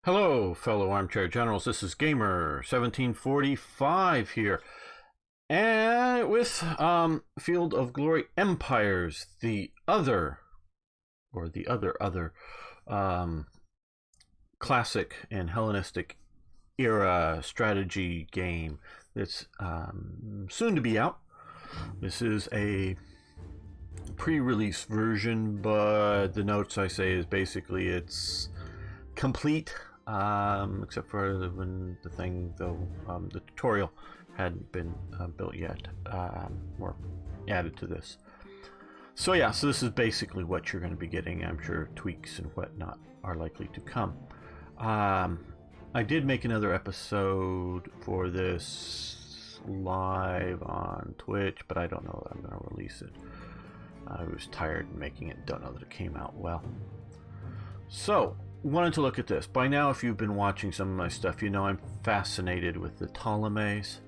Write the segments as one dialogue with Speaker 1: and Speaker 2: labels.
Speaker 1: Hello, fellow armchair generals. This is Gamer 1745 here, and with Field of Glory Empires, the other um, classic and Hellenistic era strategy game that's soon to be out. This is a pre-release version, but the notes I say is basically it's complete, except for when the thing, though, the tutorial hadn't been built yet, or added to this. So yeah, so this is basically what you're going to be getting. I'm sure tweaks and whatnot are likely to come. I did make another episode for this live on Twitch, but I don't know that I'm going to release it. I was tired making it, don't know that it came out well. So, wanted to look at this. By now, if you've been watching some of my stuff, you know I'm fascinated with the Ptolemies.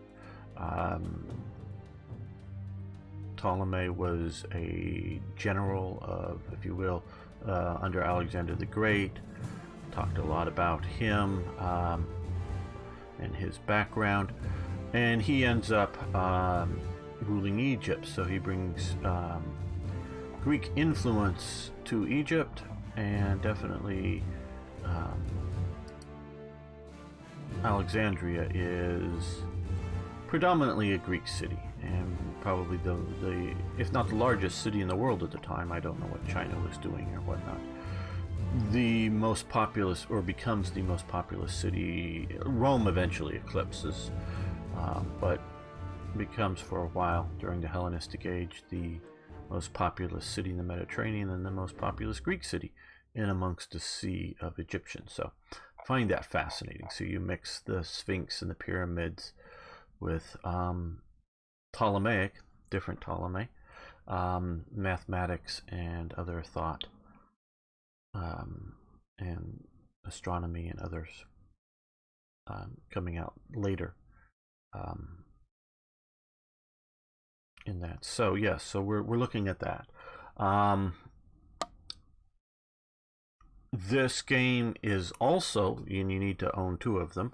Speaker 1: Ptolemy was a general of, if you will, under Alexander the Great. Talked a lot about him and his background. And he ends up ruling Egypt. So he brings Greek influence to Egypt, and definitely Alexandria is predominantly a Greek city, and probably the if not the largest city in the world at the time. I don't know what China was doing or whatnot. The most populous, or becomes the most populous city. Rome eventually eclipses, but becomes for a while during the Hellenistic age the most populous city in the Mediterranean, and the most populous Greek city in amongst the sea of Egyptians. So I find that fascinating. So you mix the Sphinx and the pyramids with Ptolemaic, different Ptolemy, mathematics and other thought, and astronomy and others coming out later in that. So yes, so we're looking at that. This game is also, and you need to own two of them.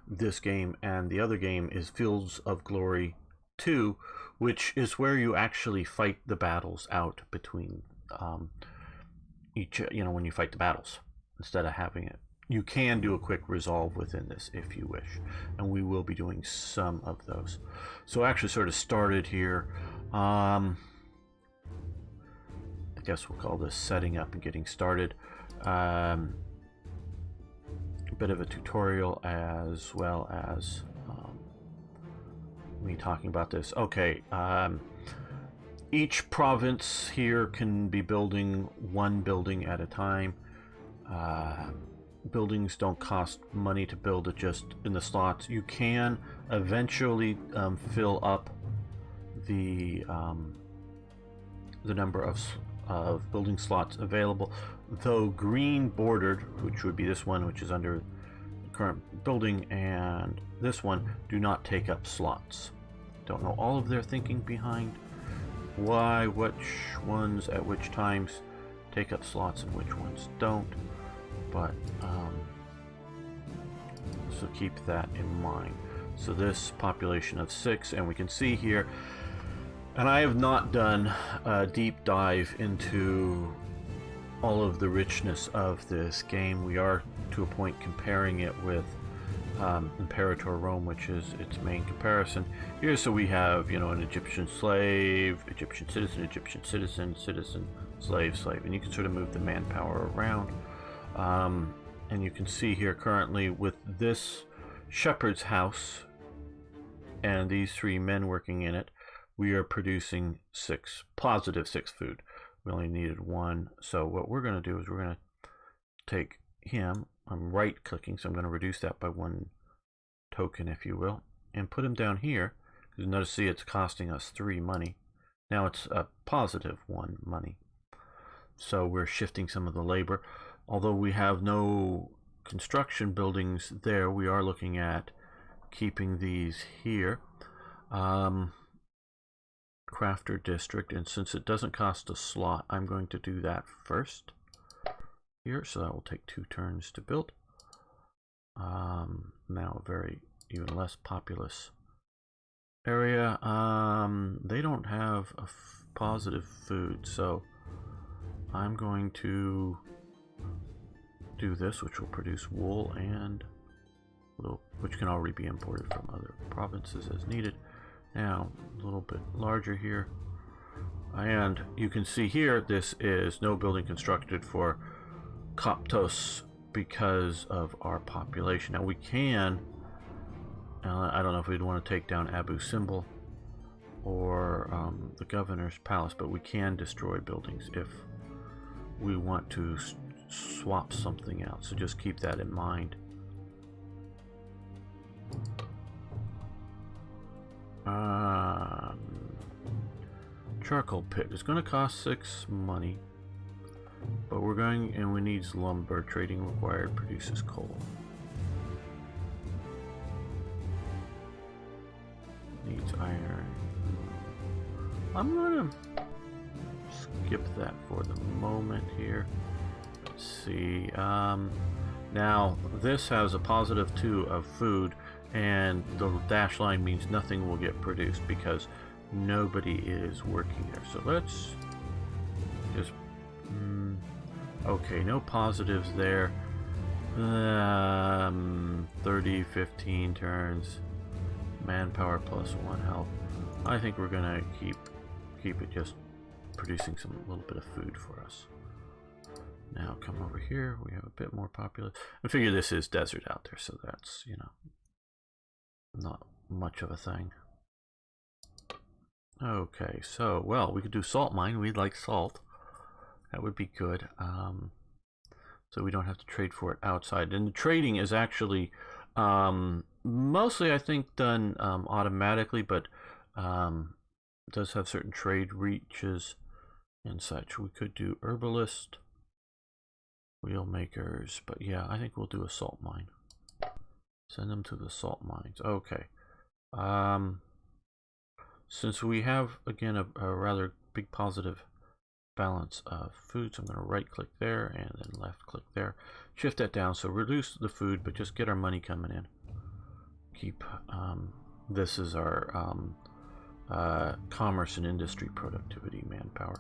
Speaker 1: This game and the other game is Fields of Glory 2, which is where you actually fight the battles out between each, when you fight the battles, instead of having it. You can do a quick resolve within this if you wish, and we will be doing some of those. So I actually sort of started here. I guess we'll call this setting up and getting started. A bit of a tutorial as well as me talking about this. Okay, each province here can be building one building at a time. Buildings don't cost money to build, it just in the slots. You can eventually fill up the number of building slots available, though green bordered, which would be this one, which is under the current building, and this one do not take up slots. Don't know all of their thinking behind why which ones at which times take up slots and which ones don't, but so keep that in mind. So this population of 6, and we can see here, and I have not done a deep dive into all of the richness of this game. We are to a point comparing it with Imperator Rome, which is its main comparison here. So we have, an Egyptian slave, Egyptian citizen, Egyptian citizen, citizen, slave, slave, and you can sort of move the manpower around. And you can see here currently with this shepherd's house and these 3 men working in it, we are producing positive 6 food. We only needed 1. So what we're going to do is we're going to take him. I'm right clicking, so I'm going to reduce that by 1 token, if you will, and put him down here. Because notice, see, it's costing us 3 money. Now it's a positive 1 money. So we're shifting some of the labor. Although we have no construction buildings there, we are looking at keeping these here. Crafter district, and since it doesn't cost a slot, I'm going to do that first here, so that will take 2 turns to build. Now a very even less populous area. They don't have a positive food, so I'm going to do this, which will produce wool and which can already be imported from other provinces as needed. Now a little bit larger here, and you can see here this is no building constructed for Koptos because of our population. Now we can, I don't know if we'd want to take down Abu Simbel or the governor's palace, but we can destroy buildings if we want to swap something out, so just keep that in mind. Charcoal pit is going to cost 6 money, but we're going, and we need lumber. Trading required, produces coal. Needs iron. I'm going to skip that for the moment here. Let's see. Now this has a positive 2 of food, and the dash line means nothing will get produced because nobody is working there. So let's just okay, no positives there. 30, 15 turns, manpower plus 1 health. I think we're gonna keep it just producing some little bit of food for us. Now come over here, we have a bit more populous. I figure this is desert out there, so that's, you know, not much of a thing. Okay, so, well, we could do salt mine. We'd like salt. That would be good. So we don't have to trade for it outside. And the trading is actually mostly, I think, done automatically, but does have certain trade reaches and such. We could do herbalist, wheel makers, but yeah, I think we'll do a salt mine. Send them to the salt mines. Okay. Since we have, again, a rather big positive balance of food, so I'm going to right click there and then left click there. Shift that down, so reduce the food, but just get our money coming in. Keep, this is our commerce and industry productivity manpower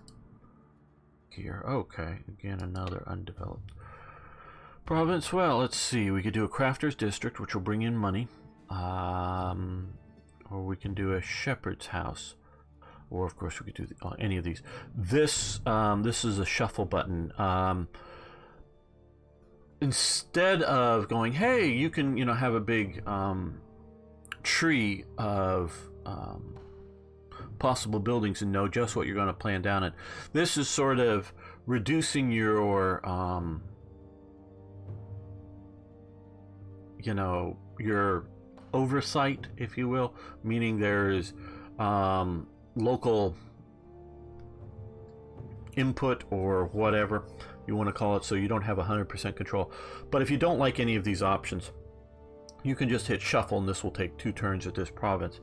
Speaker 1: here. Okay, again, another undeveloped province. Well, let's see, we could do a crafter's district, which will bring in money. Or we can do a shepherd's house, or of course we could do any of these. This is a shuffle button. Instead of going, hey, you can, you know, have a big tree of possible buildings and know just what you're going to plan down it. This is sort of reducing your you know, your oversight, if you will, meaning there's local input or whatever you want to call it, so you don't have 100% control. But if you don't like any of these options, you can just hit shuffle, and this will take 2 turns at this province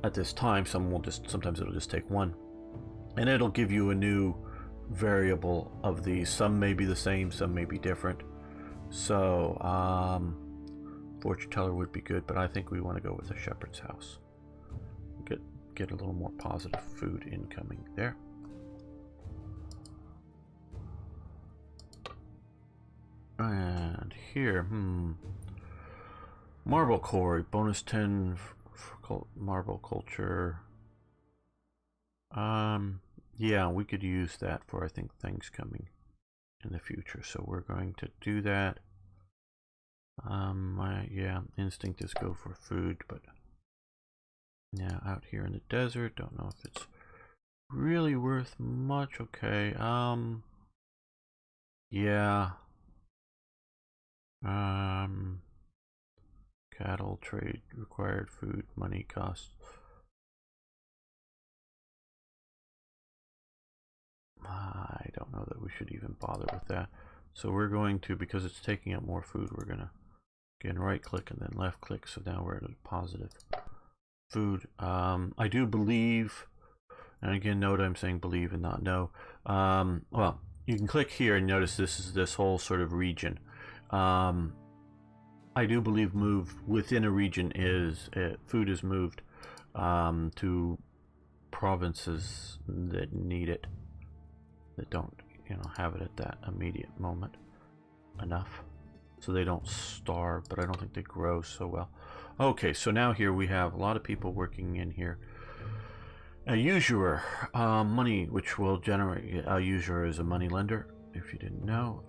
Speaker 1: at this time. Sometimes it'll just take 1, and it'll give you a new variable of these. Some may be the same, some may be different. So fortune teller would be good, but I think we want to go with a shepherd's house. Get a little more positive food incoming there. And here, marble quarry, bonus 10 for marble culture. Yeah, we could use that for, I think, things coming in the future. So we're going to do that. Yeah, instinct is go for food, but yeah, out here in the desert, don't know if it's really worth much. Okay, yeah, cattle trade required food, money costs. I don't know that we should even bother with that. So we're going to, because it's taking up more food, we're gonna again right click and then left click. So now we're at a positive food. I do believe, and again, note I'm saying believe and not know. Well, you can click here and notice this is this whole sort of region. I do believe move within a region is food is moved to provinces that need it, that don't, you know, have it at that immediate moment enough, so they don't starve, but I don't think they grow so well. Okay, so now here we have a lot of people working in here. A usurer, money, which will generate, a usurer is a money lender, if you didn't know,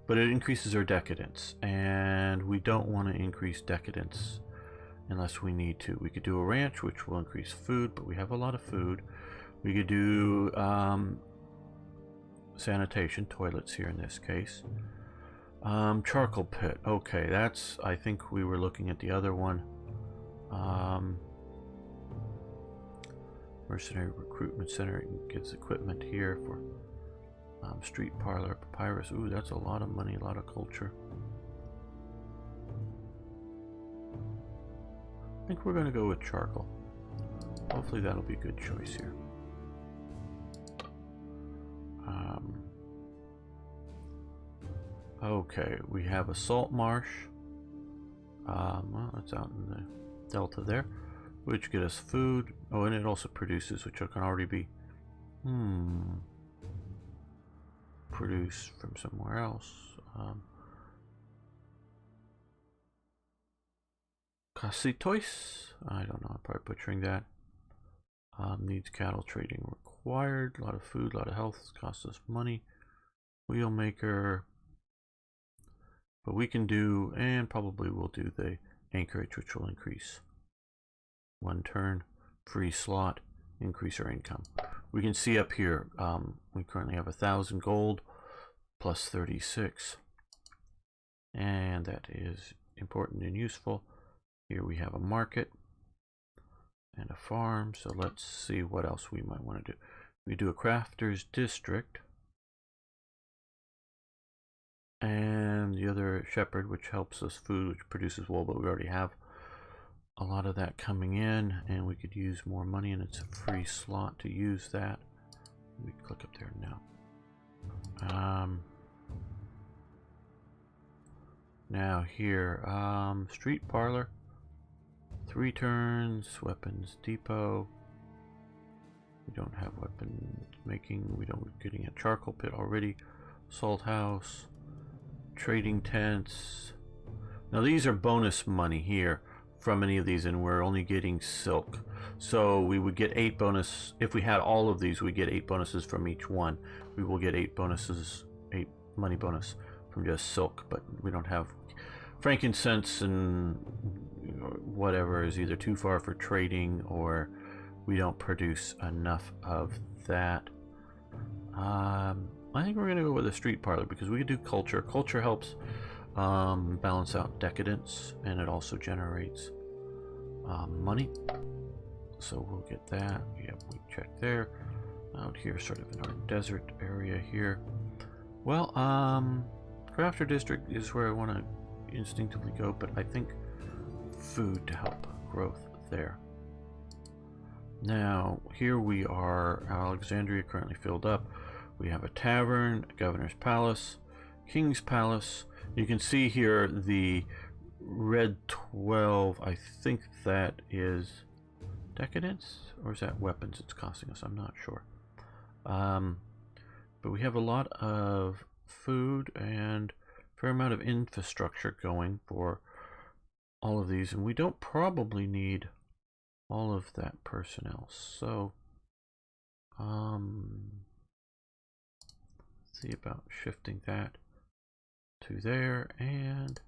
Speaker 1: but it increases our decadence, and we don't want to increase decadence unless we need to. We could do a ranch, which will increase food, but we have a lot of food. We could do sanitation, toilets here in this case. Charcoal pit, okay, that's, I think we were looking at the other one. Mercenary recruitment center gives equipment here for street parlor, papyrus. Ooh, that's a lot of money, a lot of culture. I think we're going to go with charcoal. Hopefully that'll be a good choice here. Okay, we have a salt marsh. Well, that's out in the delta there, which get us food. Oh, and it also produces, which can already be produced from somewhere else. Casitois, I don't know, I'm probably butchering that. Needs cattle trading required. A lot of food, a lot of health, costs us money. Wheel maker, but we can do, and probably will do the anchorage, which will increase 1 turn, free slot, increase our income. We can see up here, we currently have 1,000 gold plus 36, and that is important and useful. Here we have a market and a farm, so let's see what else we might want to do. We do a crafter's district, and the other shepherd, which helps us food, which produces wool, but we already have a lot of that coming in, and we could use more money, and it's a free slot to use that. We click up there now. Now here, street parlor, 3 turns, weapons depot. We don't have weapon making. We don't getting a charcoal pit already. Salt house, trading tents. Now these are bonus money here from any of these, and we're only getting silk. So we would get 8 bonus if we had all of these. We get 8 bonuses from each one. We will get 8 bonuses, 8 money bonus from just silk, but we don't have frankincense, and whatever is either too far for trading, or we don't produce enough of that. I think we're gonna go with a street parlor because we could do culture. Culture helps balance out decadence, and it also generates money. So we'll get that. Yep, we check there. Out here, sort of in our desert area here. Well, crafter district is where I want to instinctively go, but I think food to help growth there. Now here we are, Alexandria currently filled up. We have a tavern, a governor's palace, king's palace. You can see here the red 12, I think that is decadence, or is that weapons it's costing us? I'm not sure. But we have a lot of food and a fair amount of infrastructure going for all of these, and we don't probably need all of that personnel. So see about shifting that to there, and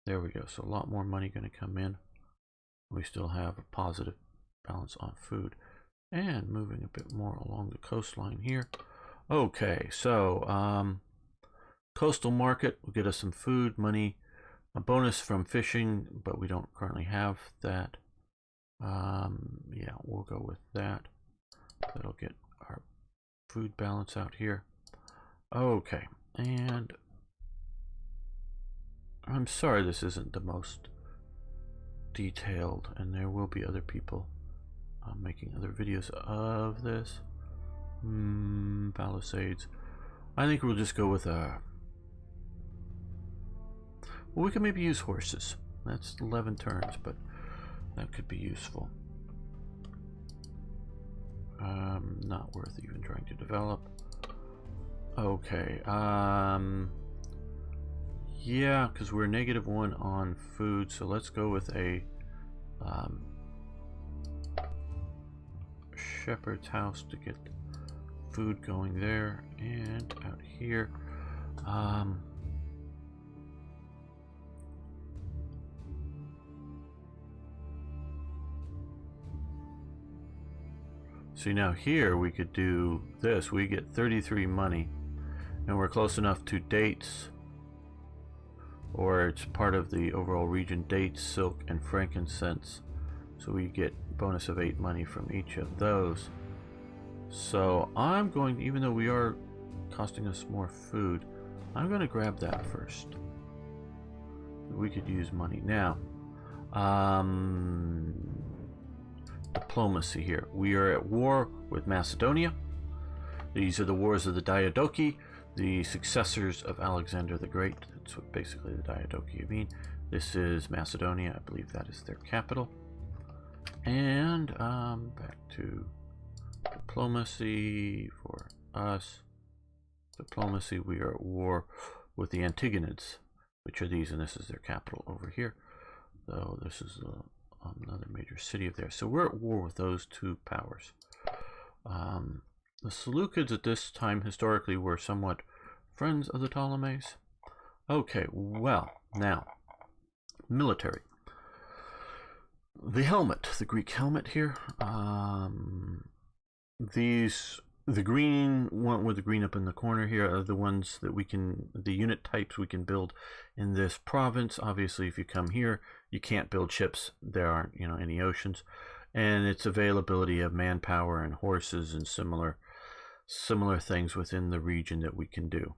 Speaker 1: there we go. So a lot more money going to come in. We still have a positive balance on food, and moving a bit more along the coastline here. Okay, so coastal market will get us some food, money, a bonus from fishing, but we don't currently have that. Yeah, we'll go with that. That'll get our food balance out here. Okay, and I'm sorry this isn't the most detailed, and there will be other people making other videos of this. Palisades. I think we'll just go with a Well, we can maybe use horses. That's 11 turns, but that could be useful. Not worth even trying to develop. Okay. Yeah, because we're -1 on food, so let's go with a shepherd's house to get food going there, and out here. See, now here we could do this. We get 33 money, and we're close enough to dates, or it's part of the overall region, dates, silk, and frankincense. So we get bonus of 8 money from each of those. So I'm going, even though we are costing us more food, I'm going to grab that first. We could use money now. Diplomacy here. We are at war with Macedonia. These are the wars of the Diadochi, the successors of Alexander the Great. That's what basically the Diadochi mean. This is Macedonia. I believe that is their capital. And back to diplomacy for us. Diplomacy, we are at war with the Antigonids, which are these, and this is their capital over here. Though this is another major city of theirs. So we're at war with those two powers. The Seleucids at this time historically were somewhat friends of the Ptolemies. Okay, well, now, military. The helmet, the Greek helmet here. The green one with the green up in the corner here are the ones that we can, the unit types we can build in this province. Obviously, if you come here, you can't build ships. There aren't, any oceans, and it's availability of manpower and horses and similar things within the region that we can do.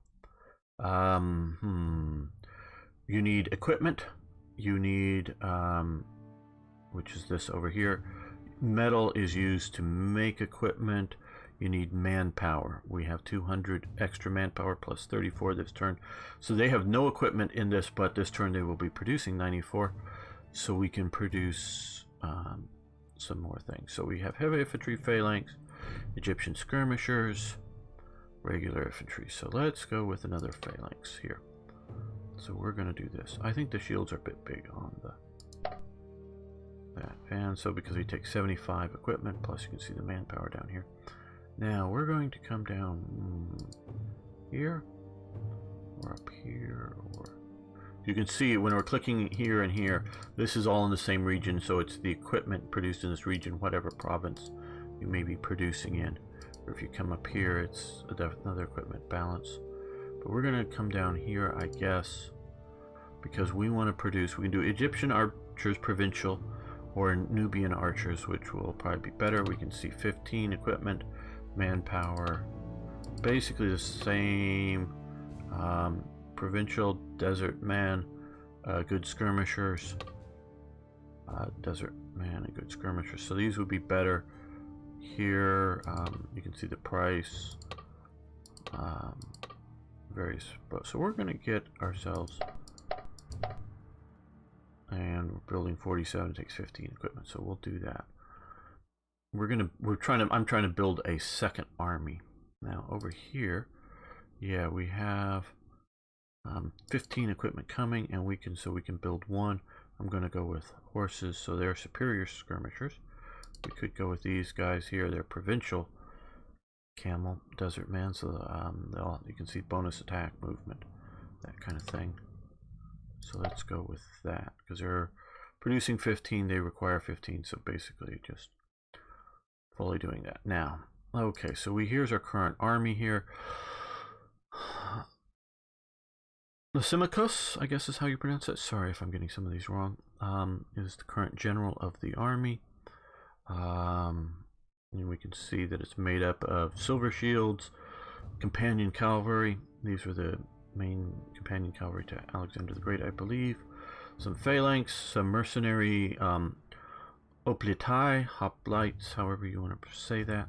Speaker 1: You need equipment. You need, which is this over here. Metal is used to make equipment. You need manpower. We have 200 extra manpower plus 34 this turn. So they have no equipment in this, but this turn they will be producing 94. So we can produce some more things. So we have heavy infantry, phalanx, Egyptian skirmishers, regular infantry. So let's go with another phalanx here. So we're going to do this. I think the shields are a bit big on that. And so because we take 75 equipment, plus you can see the manpower down here. Now we're going to come down here, or up here, or you can see when we're clicking here and here, this is all in the same region, so it's the equipment produced in this region, whatever province you may be producing in. Or if you come up here, it's another equipment balance. But we're going to come down here, I guess, because we want to produce, we can do Egyptian archers provincial or Nubian archers, which will probably be better. We can see 15 equipment, manpower, basically the same. Provincial, desert man, good skirmishers, desert man and good skirmishers. So these would be better here. You can see the price, various. So we're going to get ourselves, and we're building 47. Takes 15 equipment, so we'll do that. I'm trying to build a second army. Now over here, yeah, we have 15 equipment coming, and we can build one. I'm going to go with horses, so they're superior skirmishers. We could go with these guys here. They're provincial camel, desert man, so you can see bonus attack, movement, that kind of thing. So let's go with that, because they're producing 15, they require 15, so basically just fully doing that. Now, okay, so here's our current army here. Lysimachus, I guess is how you pronounce it. Sorry if I'm getting some of these wrong. Is the current general of the army. And we can see that it's made up of silver shields, companion cavalry. These were the main companion cavalry to Alexander the Great, I believe. Some phalanx, some mercenary hoplites, however you want to say that.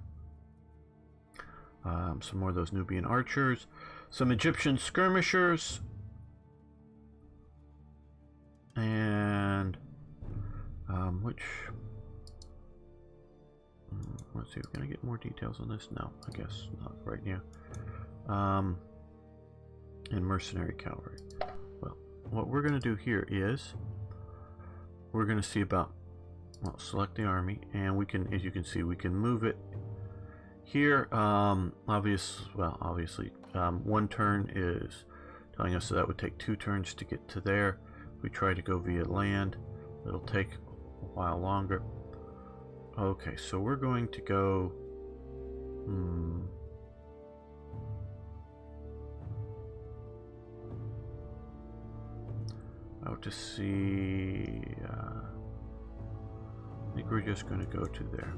Speaker 1: Some more of those Nubian archers. Some Egyptian skirmishers. And which let's see, can I get more details on this? No, I guess not right now. And mercenary cavalry. Well, what we're going to do here is we're going to see about, well, select the army, and we can, as you can see, we can move it here. Obviously, one turn is telling us that would take 2 turns to get to there. If we try to go via land, it'll take a while longer. Okay, so we're going to go out to see. I think we're just going to go to there.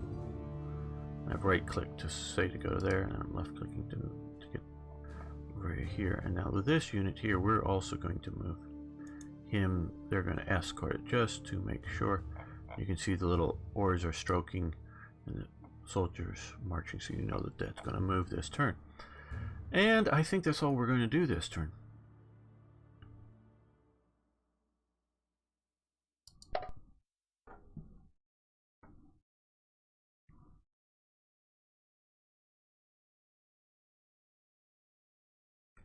Speaker 1: I've right clicked to say to go to there, and I'm left clicking to get right here. And now with this unit here, we're also going to move him. They're going to escort it just to make sure. You can see the little oars are stroking and the soldiers marching, so you know that that's going to move this turn. And I think that's all we're going to do this turn.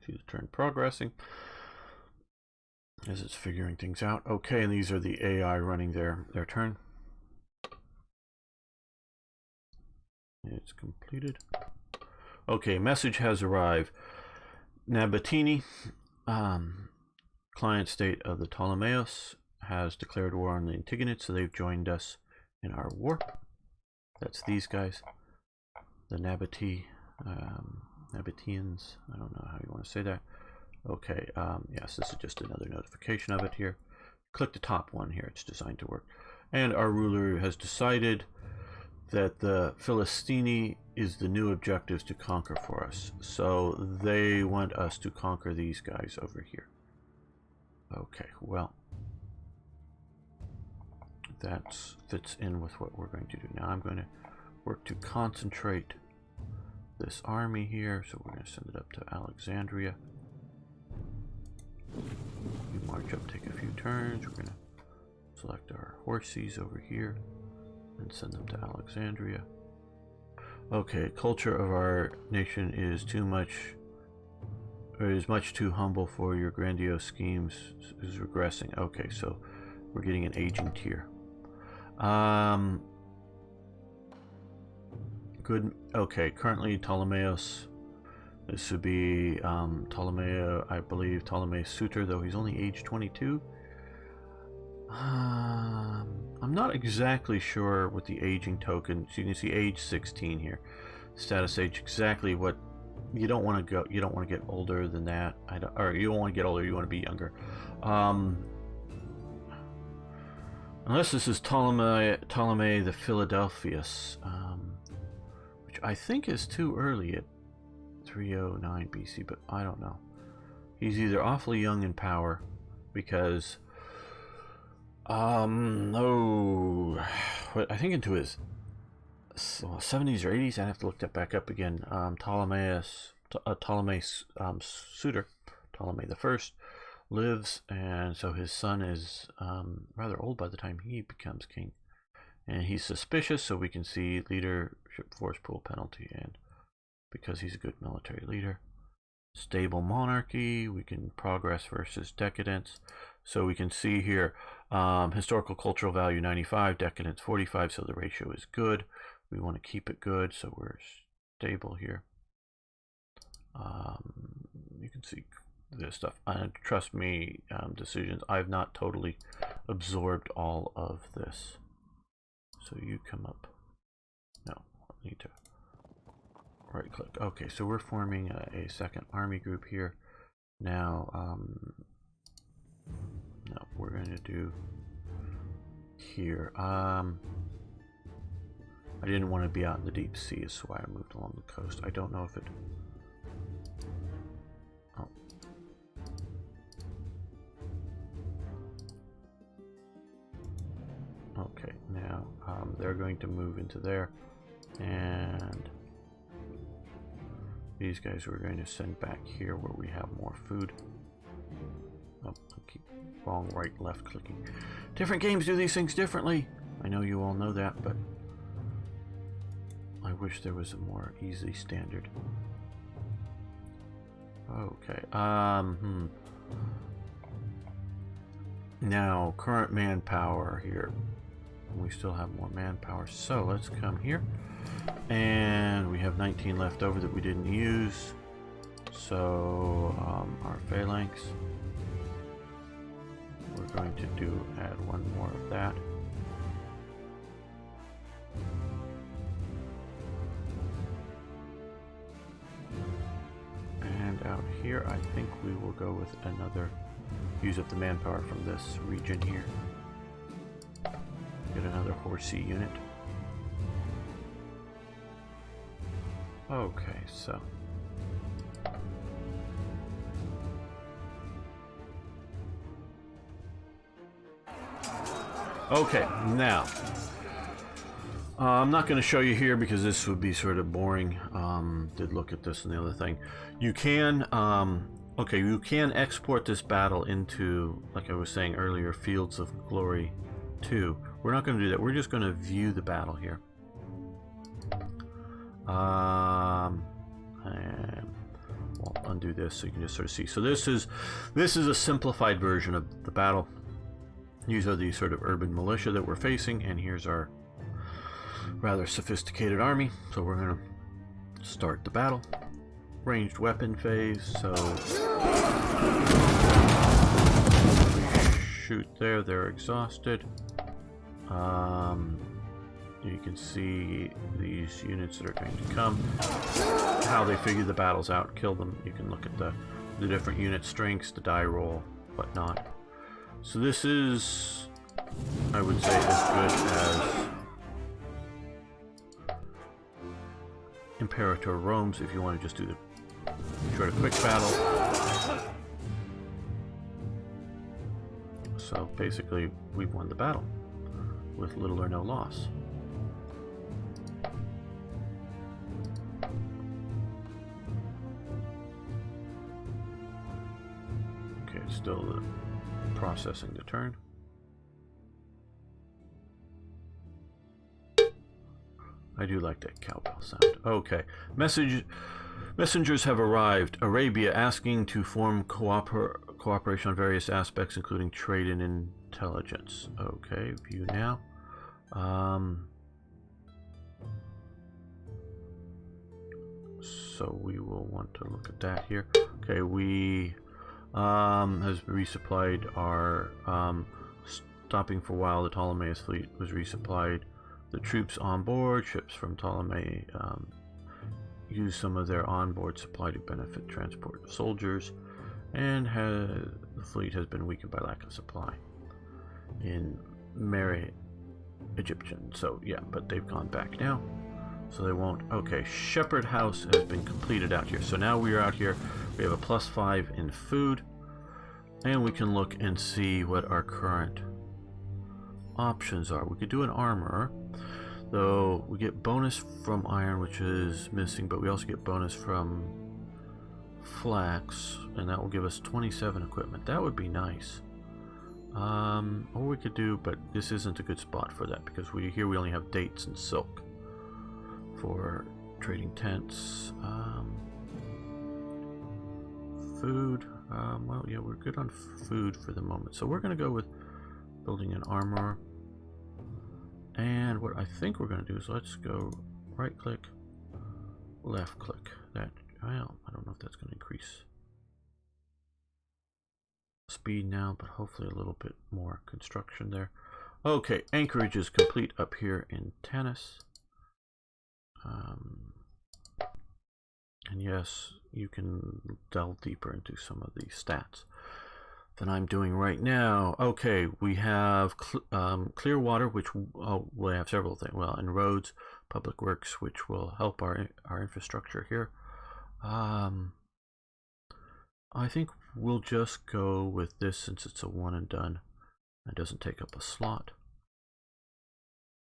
Speaker 1: See the turn progressing as it's figuring things out. Okay, and these are the AI running their turn. It's completed. Okay, message has arrived. Nabatini, client state of the Ptolemies, has declared war on the Antigonids, so they've joined us in our war. That's these guys, the Nabateans. I don't know how you want to say that. Okay, yes, this is just another notification of it here. Click the top one here, it's designed to work. And our ruler has decided that the Philistini is the new objectives to conquer for us. So they want us to conquer these guys over here. Okay, well, that fits in with what we're going to do. Now I'm going to work to concentrate this army here. So we're going to send it up to Alexandria. We march up, take a few turns. We're going to select our horses over here and send them to Alexandria. Okay, culture of our nation is too much, or is much too humble for your grandiose schemes, is regressing. Okay, so we're getting an aging tier. Good. Okay, currently Ptolemaeus. This would be Ptolemy, I believe Ptolemy Suitor, though he's only age 22. I'm not exactly sure with the aging token. So you can see age 16 here. Status age, exactly what you don't want to go. You don't want to get older than that. Or you don't want to get older. You want to be younger. Unless this is Ptolemy the Philadelphus, which I think is too early at 309 BC, but I don't know. He's either awfully young in power because I think into his 70s or 80s. I have to look that back up again. Ptolemy Suitor, Ptolemy the First, lives, and so his son is rather old by the time he becomes king, and he's suspicious. So we can see leadership force pool penalty, and because he's a good military leader. Stable monarchy, we can progress versus decadence. So we can see here historical cultural value 95, decadence 45, so the ratio is good. We want to keep it good, so we're stable here. You can see this stuff. Trust me, decisions. I've not totally absorbed all of this. So you come up. No, I need to right click. Okay, so we're forming a second army group here. Now, no, we're going to do here. I didn't want to be out in the deep sea, so why I moved along the coast. I don't know if it. Oh. Okay, now they're going to move into there, and these guys we're going to send back here where we have more food. Oh, I keep wrong, right, left clicking. Different games do these things differently. I know you all know that, but I wish there was a more easy standard. Okay. Now, current manpower here. We still have more manpower, so let's come here. And we have 19 left over that we didn't use. So, our phalanx. We're going to add one more of that. And out here, I think we will go with another, use up the manpower from this region here. Get another horsey unit. Okay, so. Okay, now. I'm not going to show you here because this would be sort of boring. Did look at this and the other thing. You can, okay, you can export this battle into, like I was saying earlier, Fields of Glory 2. We're not going to do that. We're just going to view the battle here. And we'll undo this so you can just sort of see. So this is a simplified version of the battle. These are the sort of urban militia that we're facing, and here's our rather sophisticated army. So we're going to start the battle. Ranged weapon phase. So shoot there. They're exhausted. You can see these units that are going to come, how they figure the battles out, kill them. You can look at the different unit strengths, the die roll, whatnot. So this is, I would say, as good as Imperator Rome's if you want to just do the short, quick battle. So basically, we've won the battle with little or no loss. Okay, still processing the turn. I do like that cowbell sound. Okay, messengers have arrived. Arabia asking to form cooperation on various aspects, including trade and intelligence. Okay, view now. So we will want to look at that here. Okay, we has resupplied our stopping for a while. The Ptolemies fleet was resupplied. The troops on board, ships from Ptolemy, use some of their onboard supply to benefit transport soldiers, and the fleet has been weakened by lack of supply in Mary Egyptian. So yeah, but they've gone back now, so they won't. Okay, Shepherd House has been completed out here. So now we are out here. We have a +5 in food, and we can look and see what our current options are. We could do an armorer, though we get bonus from iron, which is missing, but we also get bonus from flax, and that will give us 27 equipment. That would be nice. Or we could do, but this isn't a good spot for that because we only have dates and silk for trading tents. Food, well, yeah, we're good on food for the moment, so we're going to go with building an armor. And what I think we're going to do is let's go right click, left click. That, well, I don't know if that's going to increase speed now, but hopefully a little bit more construction there. Okay, anchorage is complete up here in Tanis. And yes, you can delve deeper into some of these stats than I'm doing right now. Okay, we have clear water, which we have several things. Well, and roads, public works, which will help our infrastructure here. I think we'll just go with this since it's a one and done. It doesn't take up a slot.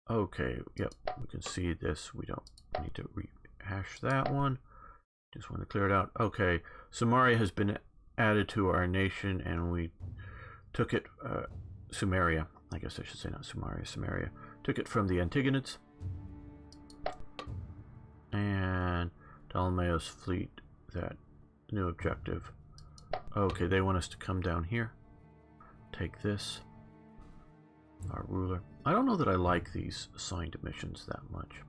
Speaker 1: Okay, yep, we can see this. We don't need to rehash that one. Just want to clear it out. Okay, Samaria has been added to our nation, and we took it, Sumeria, I guess I should say not Sumeria, Samaria, took it from the Antigonids, and Ptolemies fleet, that new objective. Okay, they want us to come down here, take this, our ruler. I don't know that I like these assigned missions that much.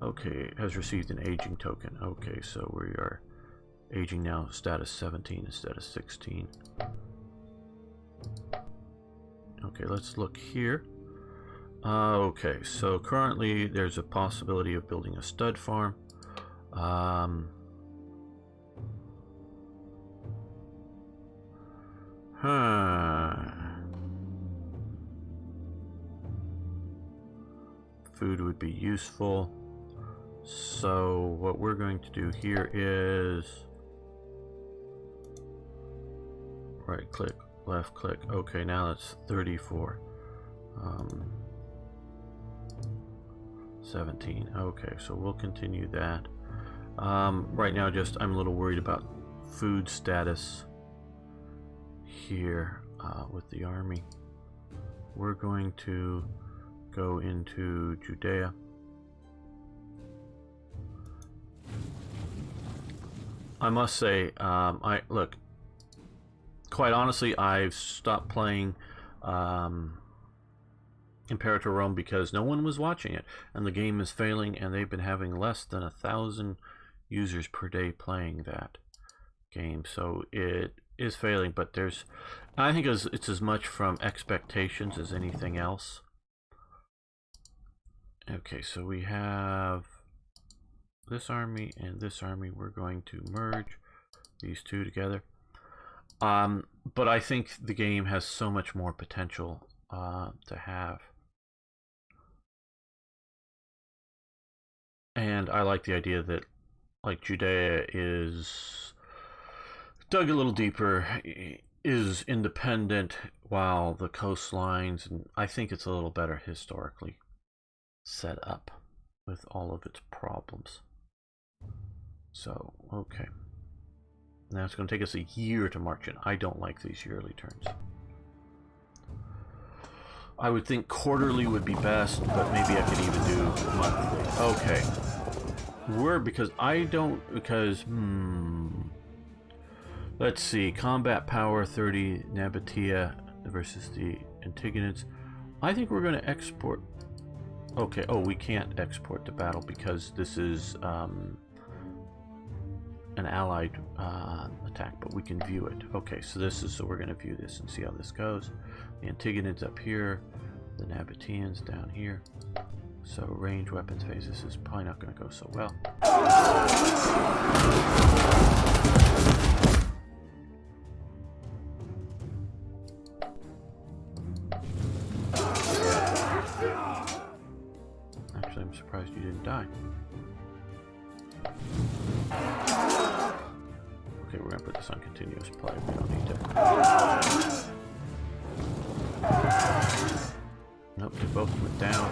Speaker 1: Okay, has received an aging token. Okay, so we are aging now, status 17 instead of 16. Okay, let's look here. Okay, so currently there's a possibility of building a stud farm. Food would be useful. So what we're going to do here is right click, left click. Okay, now it's 34. 17. Okay, so we'll continue that. Right now, just I'm a little worried about food status here with the army. We're going to go into Judea. I must say, look, quite honestly, I've stopped playing Imperator Rome because no one was watching it, and the game is failing, and they've been having less than 1,000 users per day playing that game, so it is failing. But I think it's as much from expectations as anything else. Okay, so we have this army and this army. We're going to merge these two together. But I think the game has so much more potential to have. And I like the idea that, like, Judea is dug a little deeper, is independent, while the coastlines, and I think it's a little better historically set up with all of its problems. So, okay. Now it's going to take us a year to march in. I don't like these yearly turns. I would think quarterly would be best, but maybe I could even do monthly. Okay. Let's see. Combat power 30, Nabatea versus the Antigonids. I think we're going to export. Okay. Oh, we can't export to battle because this is an allied attack, but we can view it. Okay, so we're going to view this and see how this goes. The Antigonids up here, the Nabateans down here. So range weapons phase, this is probably not going to go so well. Actually, I'm surprised you didn't die. Okay, we're going to put this on continuous play. We don't need to. Nope, they both went down.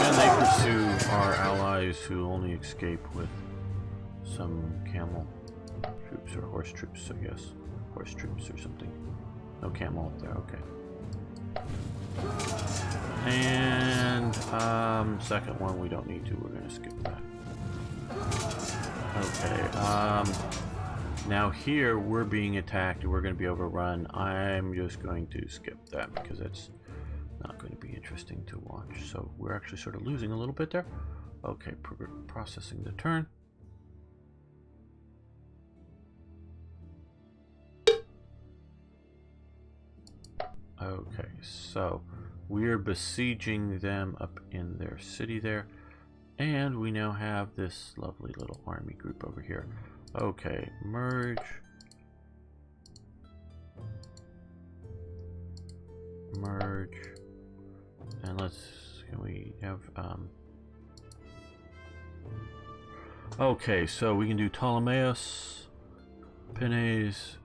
Speaker 1: And they pursue our allies who only escape with some camel troops or horse troops, I guess. Horse troops or something. No camel up there, okay. And second one we don't need to, we're going to skip that. Okay, now here we're being attacked, we're going to be overrun. I'm just going to skip that because it's not going to be interesting to watch. So we're actually sort of losing a little bit there. Okay, processing the turn. Okay, so we're besieging them up in their city there. And we now have this lovely little army group over here. Okay, merge. Merge. And can we have, okay, so we can do Ptolemies, Penes,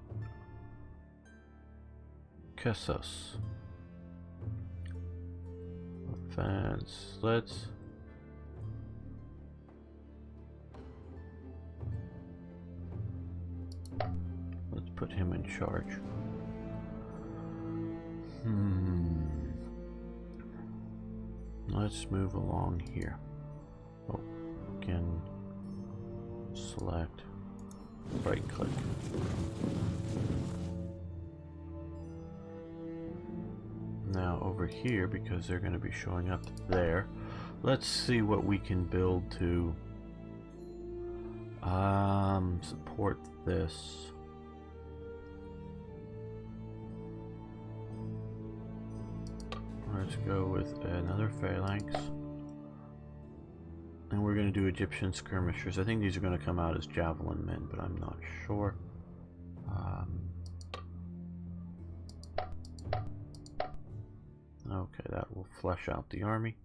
Speaker 1: Kessos. Offense. Let's put him in charge. Let's move along here. Oh, again, select, right click. Now over here, because they're going to be showing up there, let's see what we can build to support this. Let's go with another phalanx. And we're going to do Egyptian skirmishers. I think these are going to come out as javelin men, but I'm not sure. Okay, that will flesh out the army.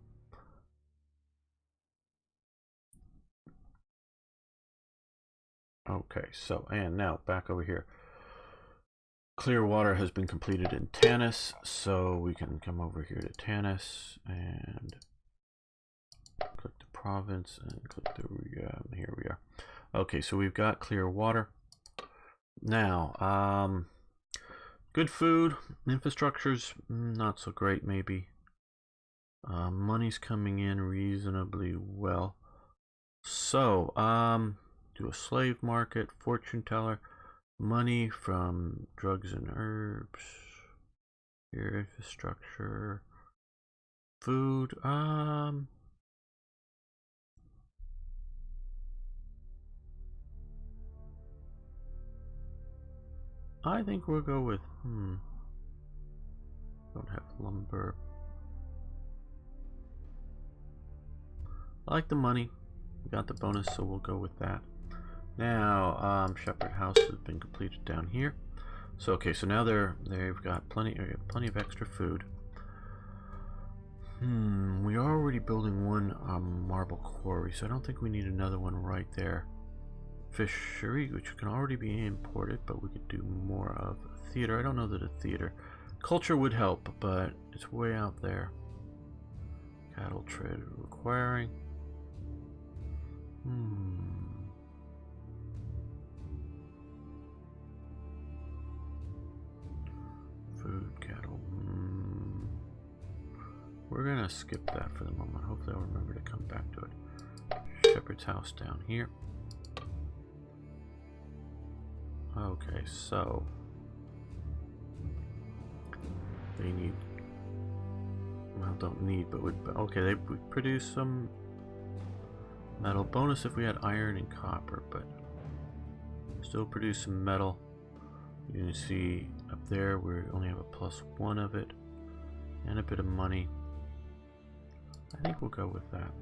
Speaker 1: Okay, so, and now back over here. Clear water has been completed in Tanis, so we can come over here to Tanis and click the province and click the, here we are. Okay, so we've got clear water. Now, good food, infrastructure's not so great maybe. Money's coming in reasonably well. So, do a slave market, fortune teller. Money from drugs and herbs, your infrastructure, food, I think we'll go with, don't have lumber. I like the money, we got the bonus, so we'll go with that. Now, Shepherd House has been completed down here. So, okay, so now they've got plenty of extra food. We are already building one marble quarry, so I don't think we need another one right there. Fishery, which can already be imported, but we could do more of. Theater, I don't know that a theater. Culture would help, but it's way out there. Cattle trade requiring. Food, cattle. We're gonna skip that for the moment. Hopefully I'll remember to come back to it. Shepherd's house down here. Okay, so they need, well, don't need, but would, okay, they would produce some metal. Bonus if we had iron and copper, but still produce some metal. You can see up there we only have a +1 of it and a bit of money. I think we'll go with that.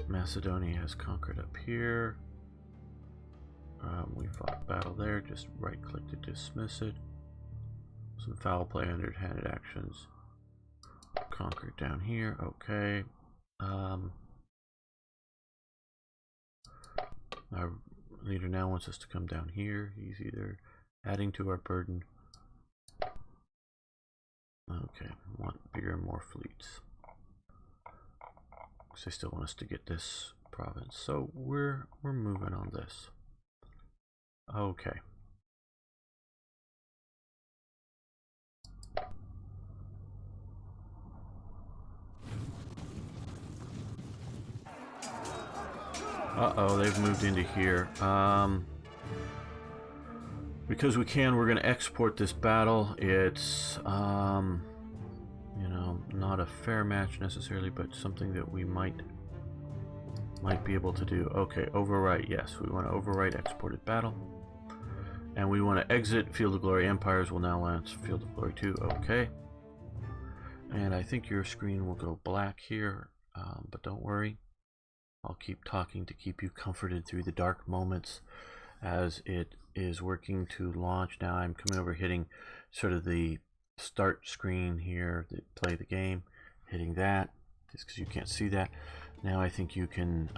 Speaker 1: Macedonia has conquered up here. We fought battle there, just right click to dismiss it. Some foul play, underhanded actions. Conquered down here, okay. Our leader now wants us to come down here. He's either adding to our burden. Okay, want bigger and more fleets. Because they still want us to get this province. So we're moving on this. Okay. Uh-oh, they've moved into here. Because we can, we're going to export this battle. It's, you know, not a fair match necessarily, but something that we might be able to do. Okay, overwrite, yes. We want to overwrite exported battle. And we want to exit Field of Glory. Empires will now launch Field of Glory 2. Okay. And I think your screen will go black here, but don't worry. I'll keep talking to keep you comforted through the dark moments as it is working to launch. Now I'm coming over, hitting sort of the start screen here to play the game, hitting that just because you can't see that. Now I think you can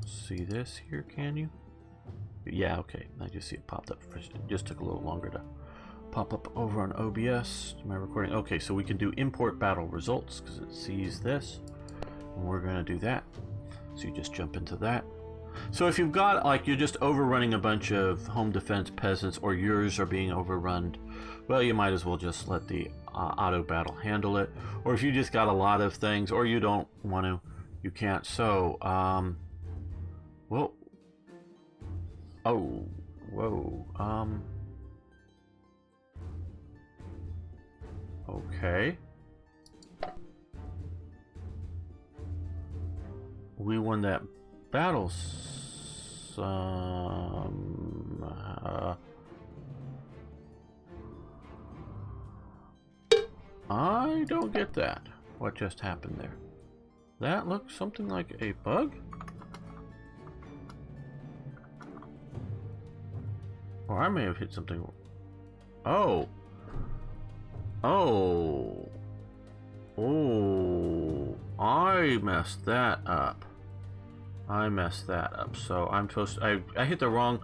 Speaker 1: see this here, can you? Yeah, okay, I just see it popped up. It just took a little longer to pop up over on OBS. My recording. Okay, so we can do import battle results because it sees this. And we're going to do that. So you just jump into that. So if you've got, like, you're just overrunning a bunch of home defense peasants, or yours are being overrun, well, you might as well just let the auto battle handle it. Or if you just got a lot of things, or you don't want to, you can't. So, well, oh, whoa, okay. We won that battle. I don't get that. What just happened there? That looks something like a bug? Or I may have hit something. Oh. Oh. Oh. I messed that up. So I'm supposed to, I hit the wrong.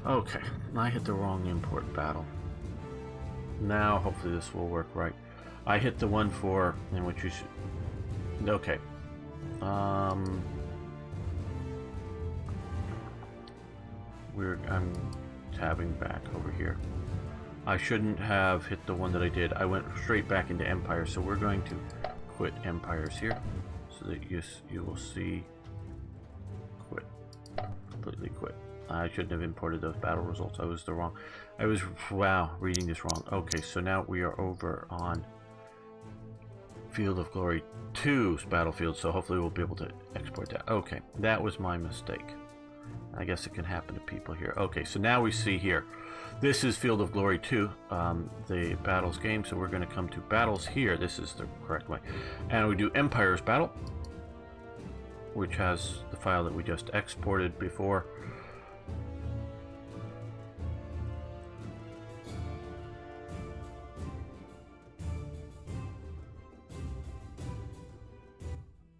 Speaker 1: Okay. I hit the wrong import battle. Now hopefully this will work right. I hit the one for in which you should. Okay. I'm tabbing back over here. I shouldn't have hit the one that I did. I went straight back into Empire, so we're going to quit Empires here, so that you will see quit. Completely quit. I shouldn't have imported those battle results. I was reading this wrong. Okay, so now we are over on Field of Glory 2's battlefield, so hopefully we'll be able to export that. Okay, that was my mistake. I guess it can happen to people here. Okay, so now we see here. This is Field of Glory 2, the battles game, so we're going to come to battles here. This is the correct way. And we do Empire's Battle, which has the file that we just exported before.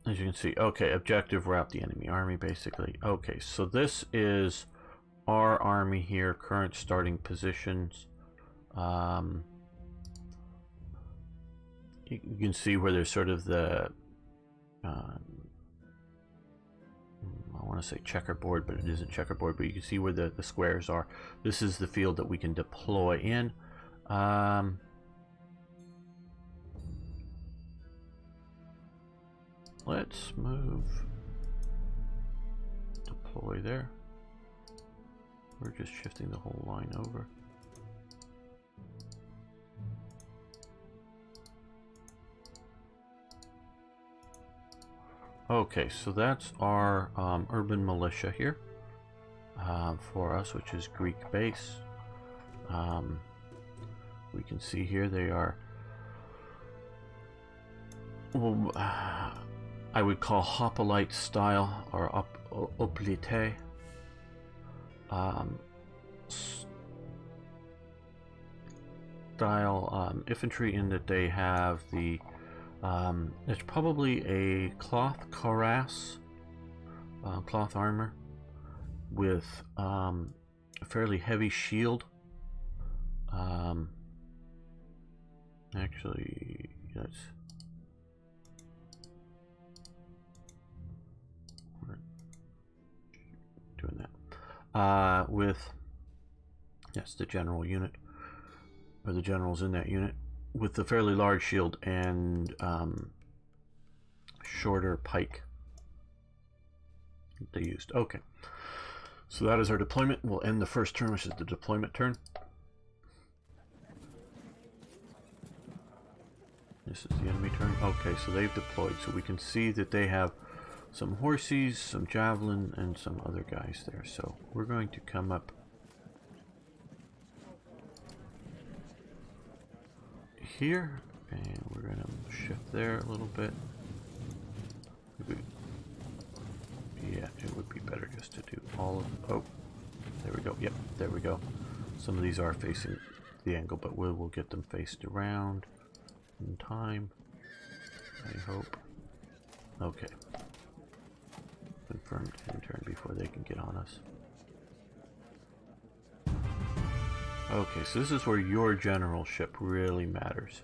Speaker 1: As you can see, okay, objective, rout the enemy army, basically. Okay, so this is our army here, current starting positions. You can see where there's sort of the, I want to say checkerboard, but it isn't checkerboard, but you can see where the squares are. This is the field that we can deploy in. Let's move, deploy there. We're just shifting the whole line over. Okay, so that's our urban militia here for us, which is Greek base. We can see here they are, well, I would call hoplite style, or hoplite style infantry, in that they have the it's probably a cloth cuirass, cloth armor with a fairly heavy shield. Actually, that's doing that with, yes, the general unit, or the generals in that unit, with the fairly large shield and shorter pike they used. Okay, so that is our deployment. We'll end the first turn, which is the deployment turn. This is the enemy turn. Okay, so they've deployed, so we can see that they have some horses, some javelin, and some other guys there. So we're going to come up here, and we're going to shift there a little bit. Maybe, yeah, it would be better just to do all of, oh, there we go. Yep, there we go. Some of these are facing the angle, but we'll get them faced around in time, I hope. Okay. Confirmed end turn before they can get on us. Okay, so this is where your generalship really matters.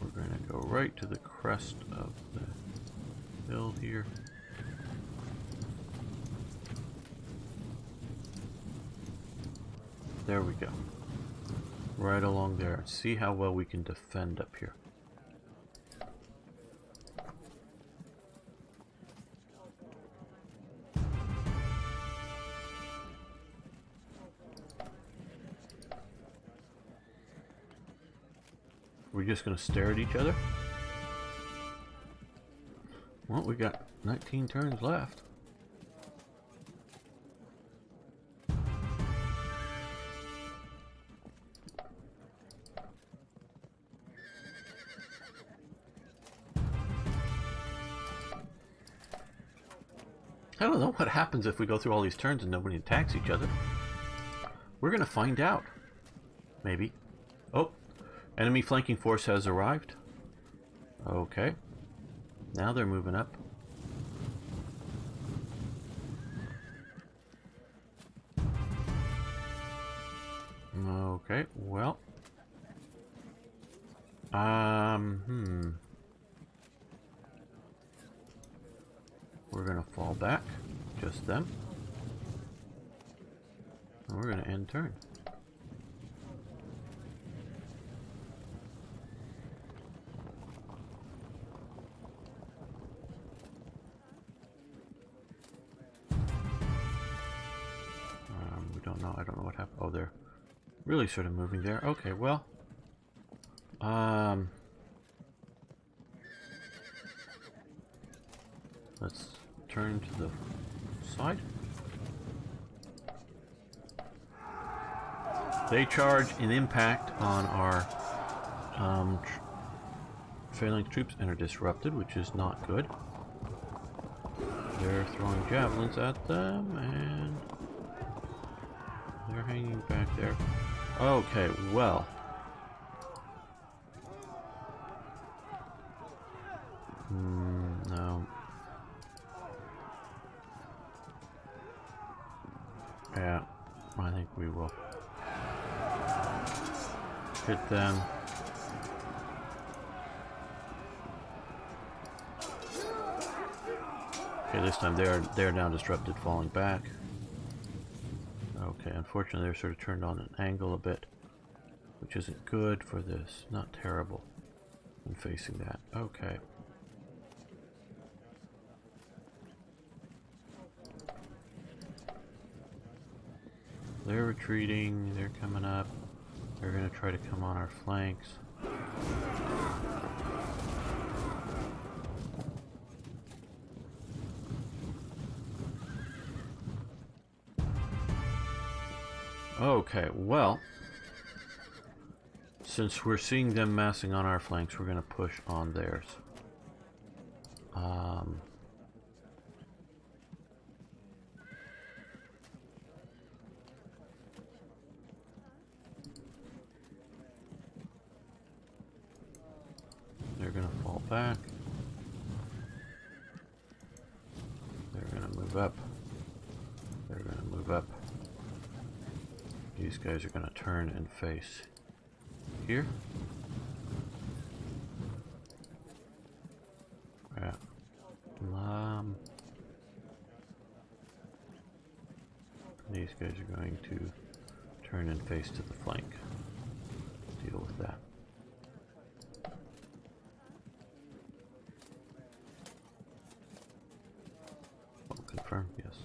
Speaker 1: We're going to go right to the crest of the build here. There we go. Right along there. See how well we can defend up here. We're just going to stare at each other? Well, we got 19 turns left. I don't know what happens if we go through all these turns and nobody attacks each other. We're going to find out. Maybe. Oh, enemy flanking force has arrived. Okay. Now they're moving up. Okay, well. We're gonna fall back. Just them. And we're gonna end turn. We don't know. I don't know what happened. Oh, they're really sort of moving there. Okay, well. Let's turn to the side. They charge an impact on our phalanx troops and are disrupted, which is not good. They're throwing javelins at them, and they're hanging back there. Okay, well. No. Yeah, I think we will hit them. Okay, this time they're now disrupted, falling back. Okay, unfortunately they're sort of turned on an angle a bit, which isn't good for this. Not terrible when facing that. Okay. They're retreating, they're coming up. They're going to try to come on our flanks. Okay, well, since we're seeing them massing on our flanks, we're going to push on theirs. They're going to fall back. They're going to move up. They're going to move up. These guys are going to turn and face here. Yeah. These guys are going to turn and face to the flank. Deal with that. Oh, confirm, yes.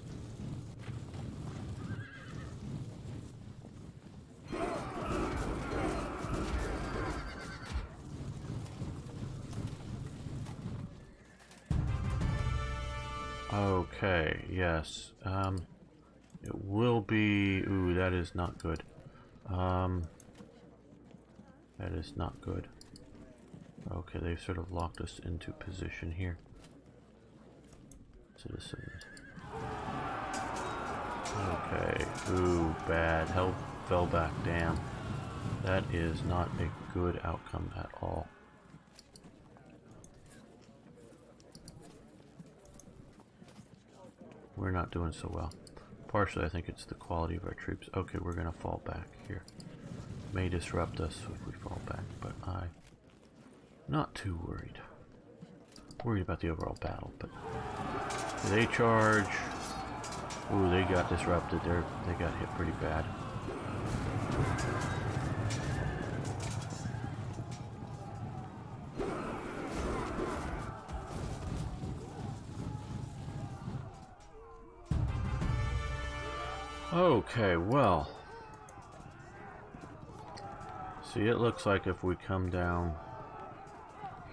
Speaker 1: Okay, yes. It will be... Ooh, that is not good. That is not good. Okay, they've sort of locked us into position here. Citizens. Okay. Ooh, bad. Help fell back. Damn. That is not a good outcome at all. We're not doing so well. Partially, I think it's the quality of our troops. Okay, we're going to fall back here. May disrupt us if we fall back, but I'm not too worried. worried about the overall battle, but they charge. Ooh, they got disrupted. They got hit pretty bad. Okay, well. See, it looks like if we come down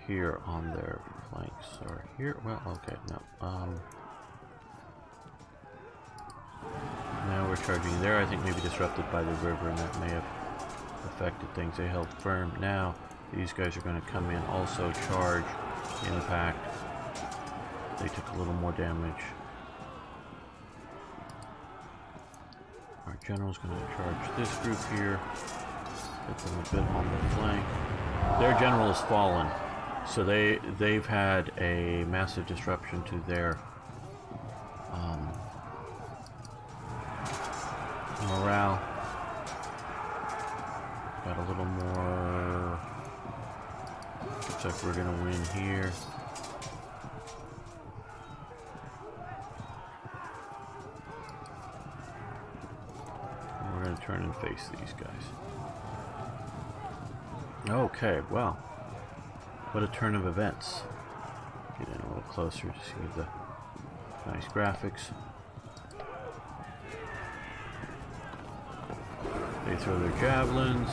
Speaker 1: here on their flanks, or here, well, okay, no, now we're charging there. I think maybe disrupted by the river, and that may have affected things. They held firm. Now these guys are going to come in, also charge, impact. They took a little more damage. Our general's going to charge this group here, get them a bit on the flank. Their general has fallen, so they've had a massive disruption to their morale. Got a little more. Looks like we're gonna win here. And we're gonna turn and face these guys. Okay, well, what a turn of events. Get in a little closer to see the nice graphics. They throw their javelins.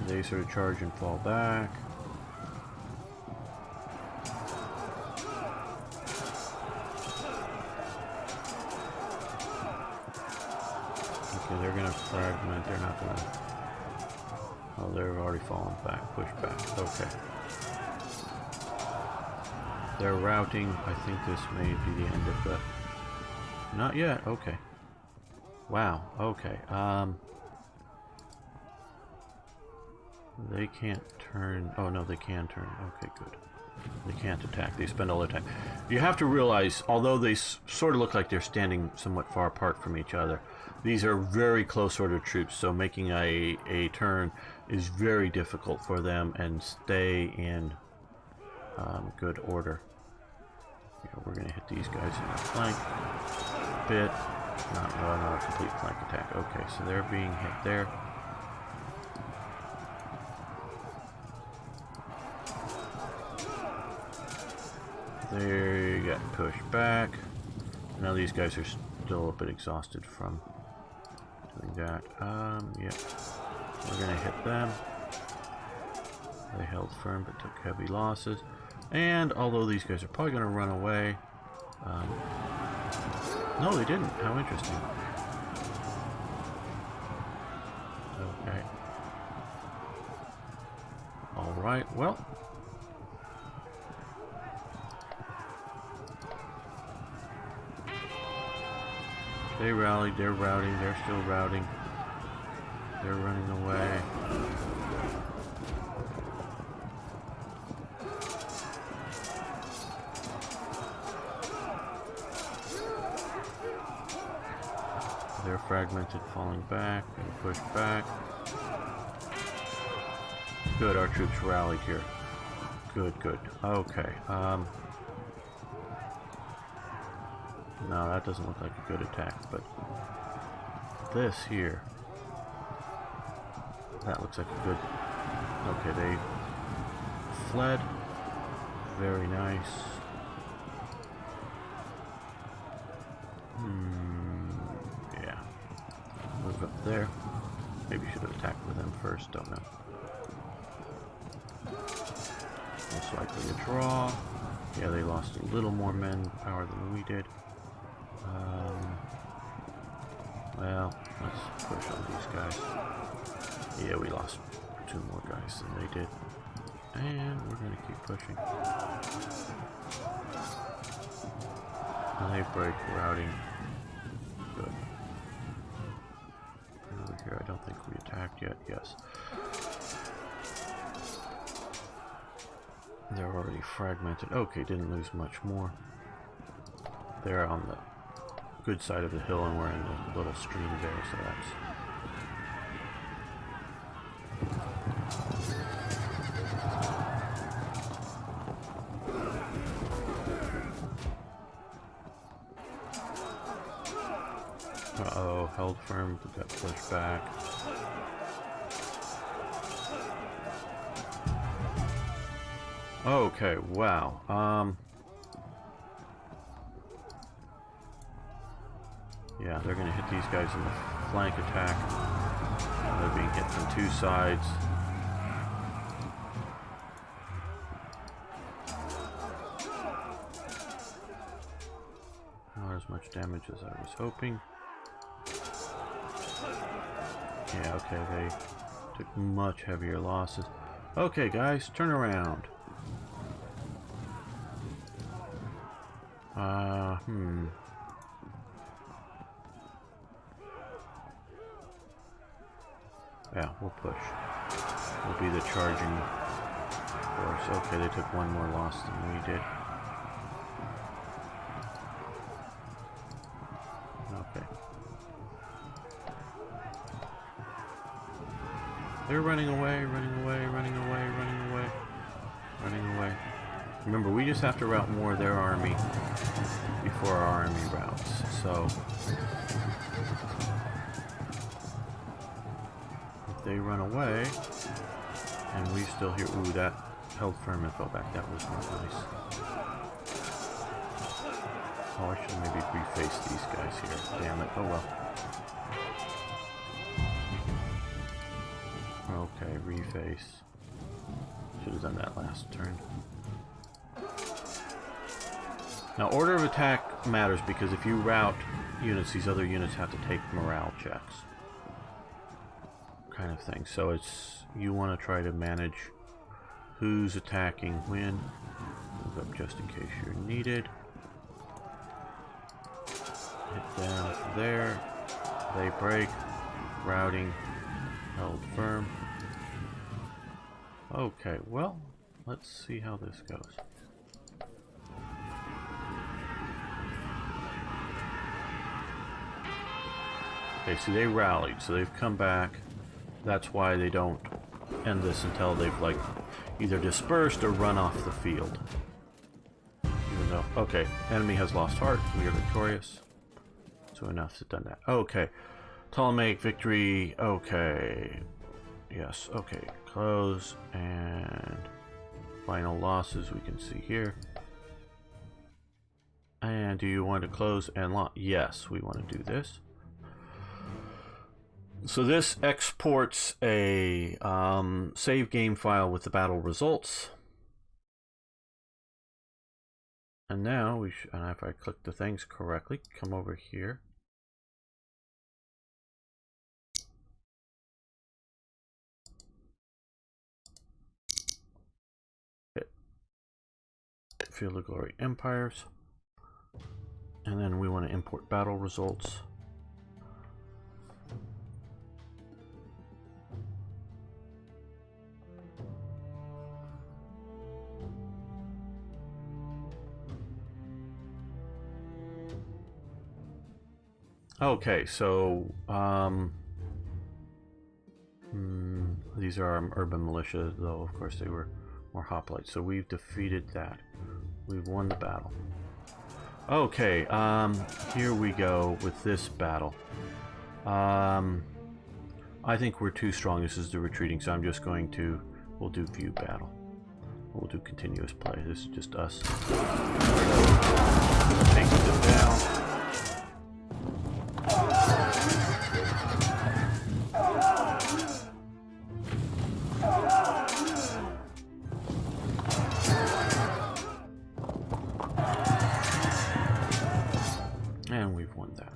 Speaker 1: They sort of charge and fall back. Okay, they're gonna fragment. They're not gonna. Oh, they're already fallen back. Push back. Okay. They're routing. I think this may be the end of the. Not yet. Okay. Wow, okay, they can't turn, oh no, they can turn, okay, good. They can't attack, they spend all their time. You have to realize, although they sort of look like they're standing somewhat far apart from each other, these are very close order troops, so making a turn is very difficult for them, and stay in good order. Yeah, we're gonna hit these guys in the flank a bit. Not a complete flank attack. Okay, so they're being hit there. They got pushed back. Now these guys are still a bit exhausted from doing that. Yeah. We're gonna hit them. They held firm but took heavy losses. And although these guys are probably gonna run away, no, they didn't. How interesting. Okay. Alright, well. They rallied, they're routing, they're still routing. They're running away. They're fragmented, falling back, and push back. Good, our troops rallied here. Good, good. Okay, no, that doesn't look like a good attack, but this here, that looks like a good, okay, they fled. Very nice. Yeah. Move up there. Maybe should have attacked with them first, don't know. Most likely a draw. Yeah, they lost a little more manpower than we did. Well, let's push on these guys. Yeah, we lost 2 more guys than they did. And we're going to keep pushing. And they break routing. Good. Over here, I don't think we attacked yet. Yes. They're already fragmented. Okay, didn't lose much more. They're on the good side of the hill, and we're in the little stream there, so that's... held firm, but got pushed back. Okay, wow. Yeah, they're gonna hit these guys in the flank attack. They're being hit from two sides. Not as much damage as I was hoping. Yeah, okay, they took much heavier losses. Okay, guys, turn around. Yeah, we'll push. We'll be the charging force. Okay, they took one more loss than we did. Okay. They're running away, running away, running away, running away, running away. Remember, we just have to rout more of their army before our army routes. So, if they run away, and we still hear, ooh, that held firm and fell back. That was not nice. Oh, I should maybe reface these guys here. Damn it. Oh well. Okay, reface. Should have done that last turn. Now, order of attack matters because if you rout units, these other units have to take morale checks. Kind of thing. So it's, you want to try to manage who's attacking when. Move up just in case you're needed. Hit down there. They break. Routing. Held firm. Okay, well, let's see how this goes. Okay, see, they rallied, so they've come back. That's why they don't end this until they've, like, either dispersed or run off the field. Even though, okay, enemy has lost heart. We are victorious. So enough to done that. Okay, Ptolemaic victory. Okay, yes. Okay, close and final losses. We can see here. And do you want to close and lock? Yes, we want to do this. So this exports a save game file with the battle results. And now we should, and if I click the things correctly, come over here. Hit Field of Glory Empires. And then we want to import battle results. Okay, so these are our urban militia, though of course they were more hoplites. So we've defeated that. We've won the battle. Okay, here we go with this battle. I think we're too strong. This is the retreating, so I'm just going to, we'll do view battle. We'll do continuous play. This is just us. Taking them down. And we've won that.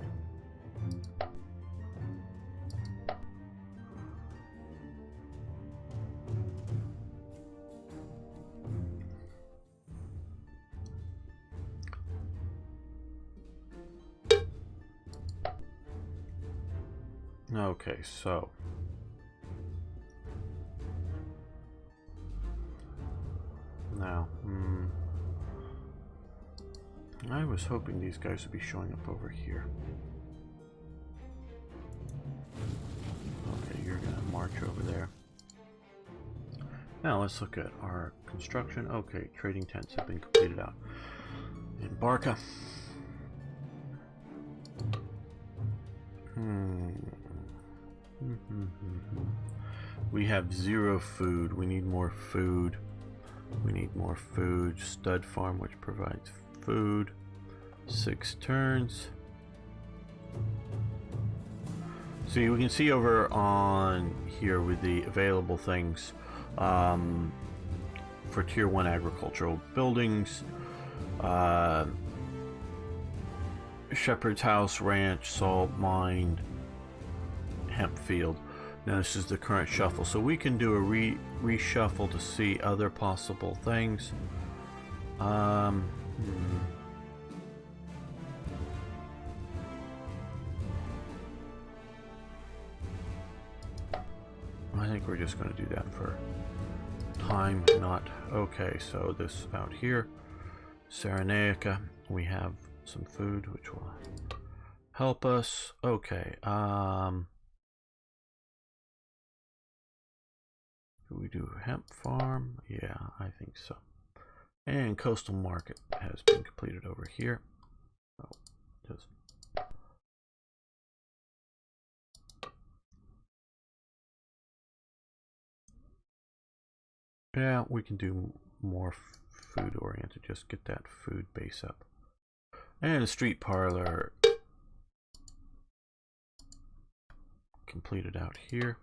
Speaker 1: Okay, so now I was hoping these guys would be showing up over here. Okay, you're gonna march over there. Now let's look at our construction. Okay, trading tents have been completed out in Barca. We have 0 food. We need more food. We need more food. Stud farm, which provides food. 6 turns. See, we can see over on here with the available things for tier 1 agricultural buildings. Shepherd's house, ranch, salt mine, hemp field. Now this is the current shuffle, so we can do a reshuffle to see other possible things. I think we're just going to do that for time, not okay. So this out here, Cyrenaica, we have some food which will help us. Okay, do we do hemp farm? Yeah, I think so. And coastal market has been completed over here. Oh, just yeah, we can do more food oriented. Just get that food base up. And a street parlor completed out here.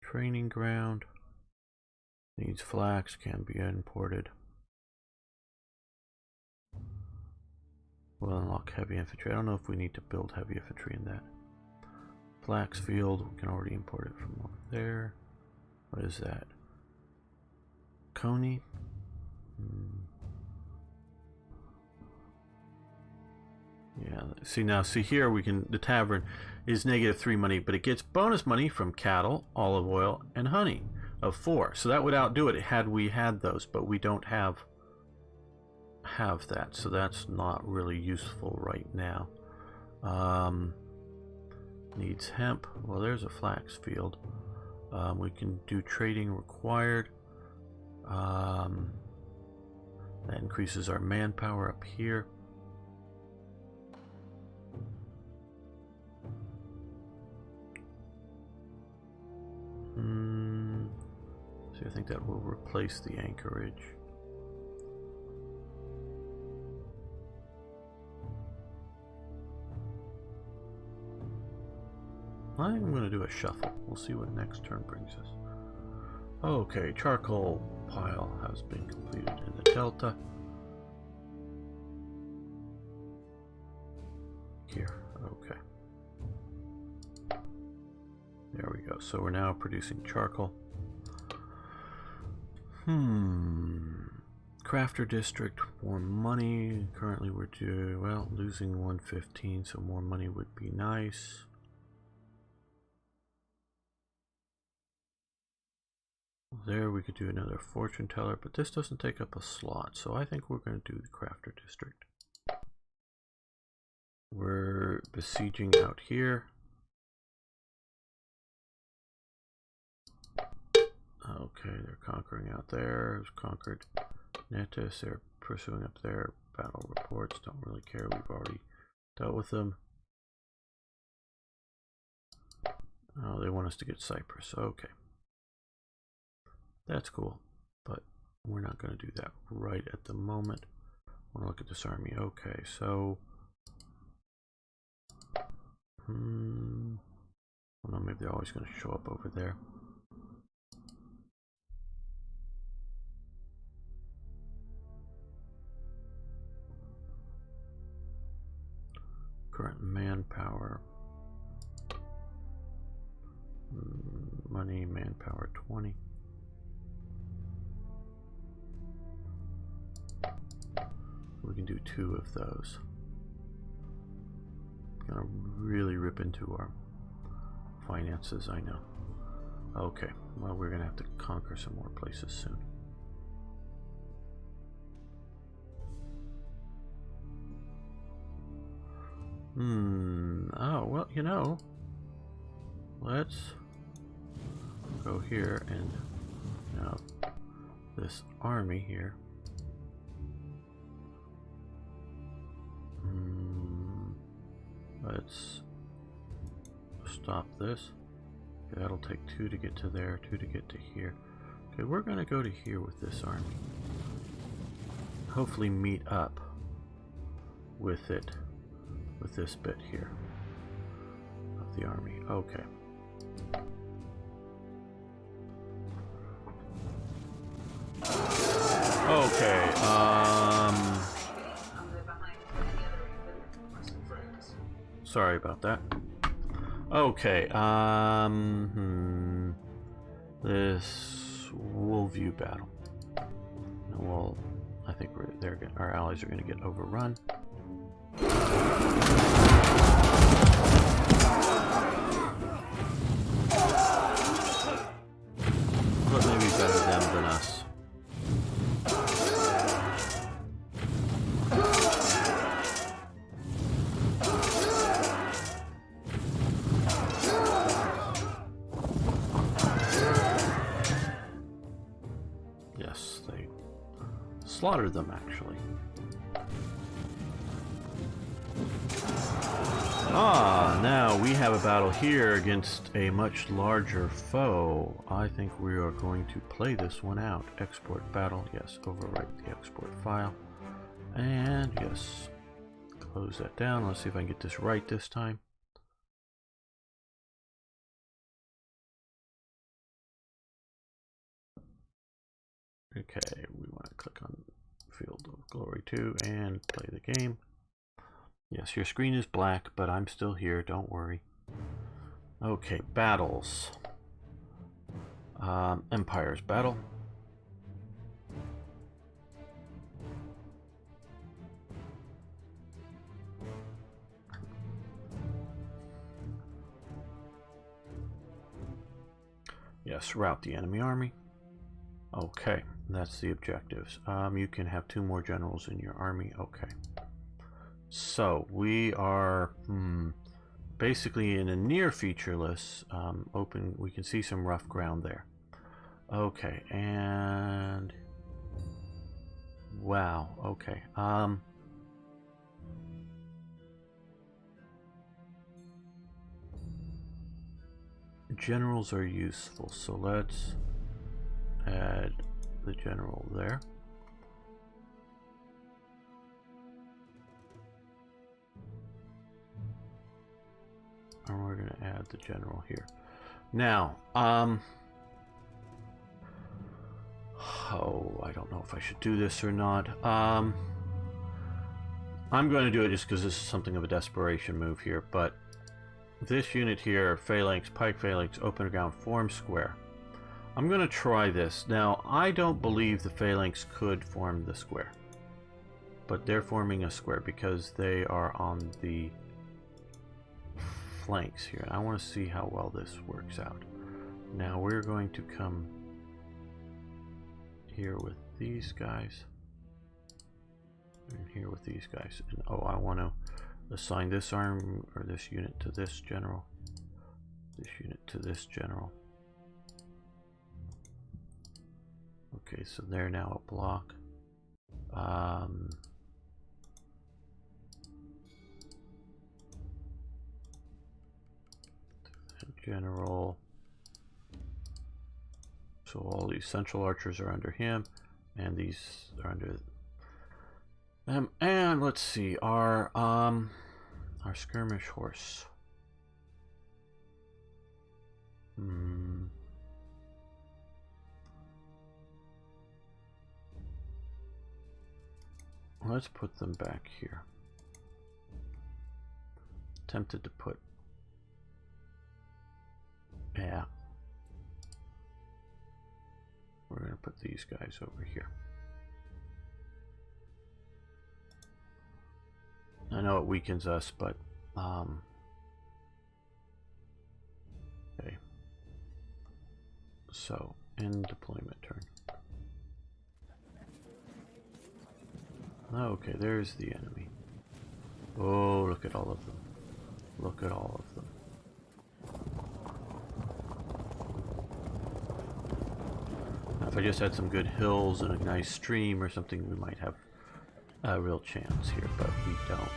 Speaker 1: Training ground needs flax, can be imported. We'll unlock heavy infantry. I don't know if we need to build heavy infantry in that. Flax field, we can already import it from over there. What is that? Coney? Yeah, see here we can, the tavern is -3 money, but it gets bonus money from cattle, olive oil, and honey of 4. So that would outdo it had we had those, but we don't have that, so that's not really useful right now. Needs hemp. Well, there's a flax field. We can do trading required. That increases our manpower up here. So I think that will replace the anchorage. I think I'm going to do a shuffle. We'll see what next turn brings us. Okay, charcoal pile has been completed in the delta. Here, okay. There we go. So we're now producing charcoal. Crafter district, more money. Currently we're losing 115, so more money would be nice. There we could do another fortune teller, but this doesn't take up a slot, so I think we're going to do the crafter district. We're besieging out here. Okay, they're conquering out there. Who's conquered Netis? They're pursuing up there. Battle reports, don't really care. We've already dealt with them. Oh, they want us to get Cyprus. Okay. That's cool, but we're not going to do that right at the moment. I want to look at this army. Okay, so well, no, maybe they're always going to show up over there. Current manpower, money, manpower 20. We can do 2 of those. Gonna really rip into our finances, I know. Okay, well, we're gonna have to conquer some more places soon. Oh, well, you know, let's go here and now this army here. Let's stop this. Okay, that'll take 2 to get to there, 2 to get to here. Okay, we're going to go to here with this army. Hopefully meet up with it, with this bit here of the army. Okay. Okay, sorry about that. Okay, this we'll view battle. Well, I think our allies are going to get overrun. But maybe better them than us. Yes, they slaughtered them, actually. Now we have a battle here against a much larger foe. I think we are going to play this one out. Export battle, yes, overwrite the export file. And yes, close that down. Let's see if I can get this right this time. Okay, we want to click on Field of Glory 2 and play the game. Yes, your screen is black, but I'm still here, don't worry. Okay, battles. Empires battle. Yes, rout the enemy army. Okay, that's the objectives. You can have 2 more generals in your army. Okay. So we are basically in a near featureless open. We can see some rough ground there. Okay, and wow. Okay. Generals are useful, so let's add the general there. And we're going to add the general here. Now, oh, I don't know if I should do this or not. I'm going to do it just because this is something of a desperation move here, but this unit here, phalanx, pike phalanx, open ground, form square. I'm going to try this. Now, I don't believe the phalanx could form the square, but they're forming a square because they are on the flanks here. I want to see how well this works out. Now we're going to come here with these guys and here with these guys. And oh, I want to assign this arm or this unit to this general, this unit to this general. Okay, so they're now a block. General. So all these central archers are under him, and these are under them. And let's see, our skirmish horse. Let's put them back here. Tempted to put. Yeah. We're going to put these guys over here. I know it weakens us, but okay. So, end deployment turn. Okay, there's the enemy. Oh, look at all of them. Look at all of them. Now, if I just had some good hills and a nice stream or something, we might have a real chance here, but we don't.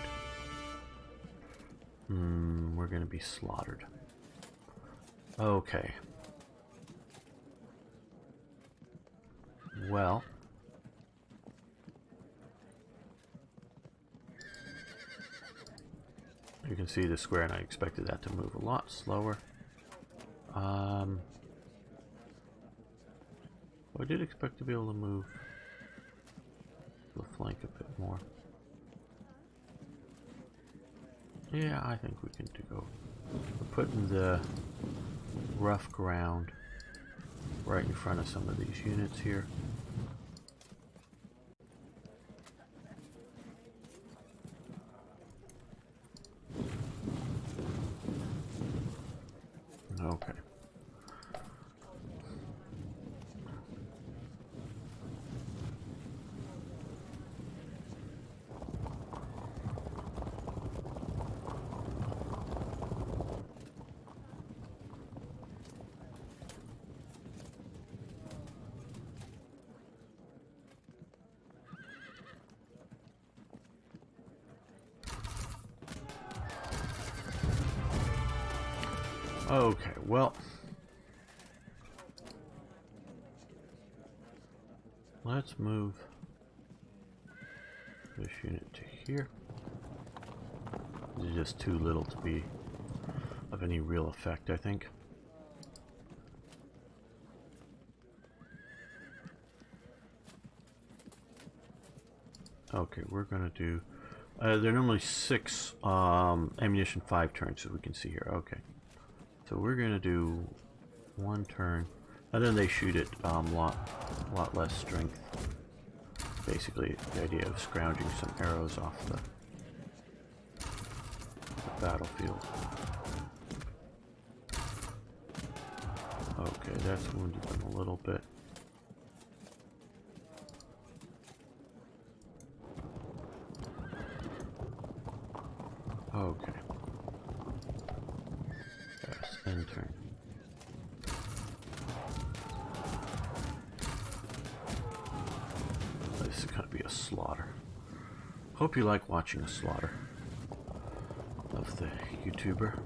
Speaker 1: We're gonna be slaughtered. Okay. Well. You can see the square, and I expected that to move a lot slower. I did expect to be able to move the flank a bit more. Yeah, I think we can go. We're putting the rough ground right in front of some of these units here. Okay. Okay, well, let's move this unit to here. This is just too little to be of any real effect, I think. Okay, we're gonna do. They're normally 6 ammunition 5 turns, as we can see here. Okay. So we're gonna do 1 turn, and then they shoot it lot less strength. Basically, the idea of scrounging some arrows off the battlefield. Okay, that's wounded them a little bit. Okay. End turn. This is gonna be a slaughter. Hope you like watching a slaughter of the YouTuber.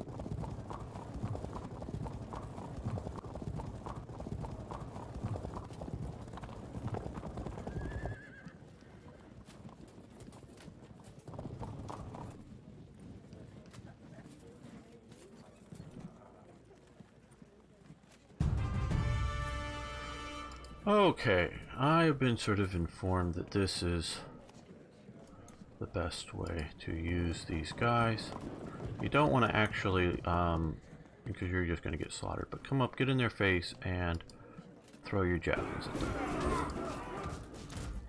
Speaker 1: Okay, I've been sort of informed that this is the best way to use these guys. You don't want to actually, because you're just going to get slaughtered, but come up, get in their face, and throw your javelins at them.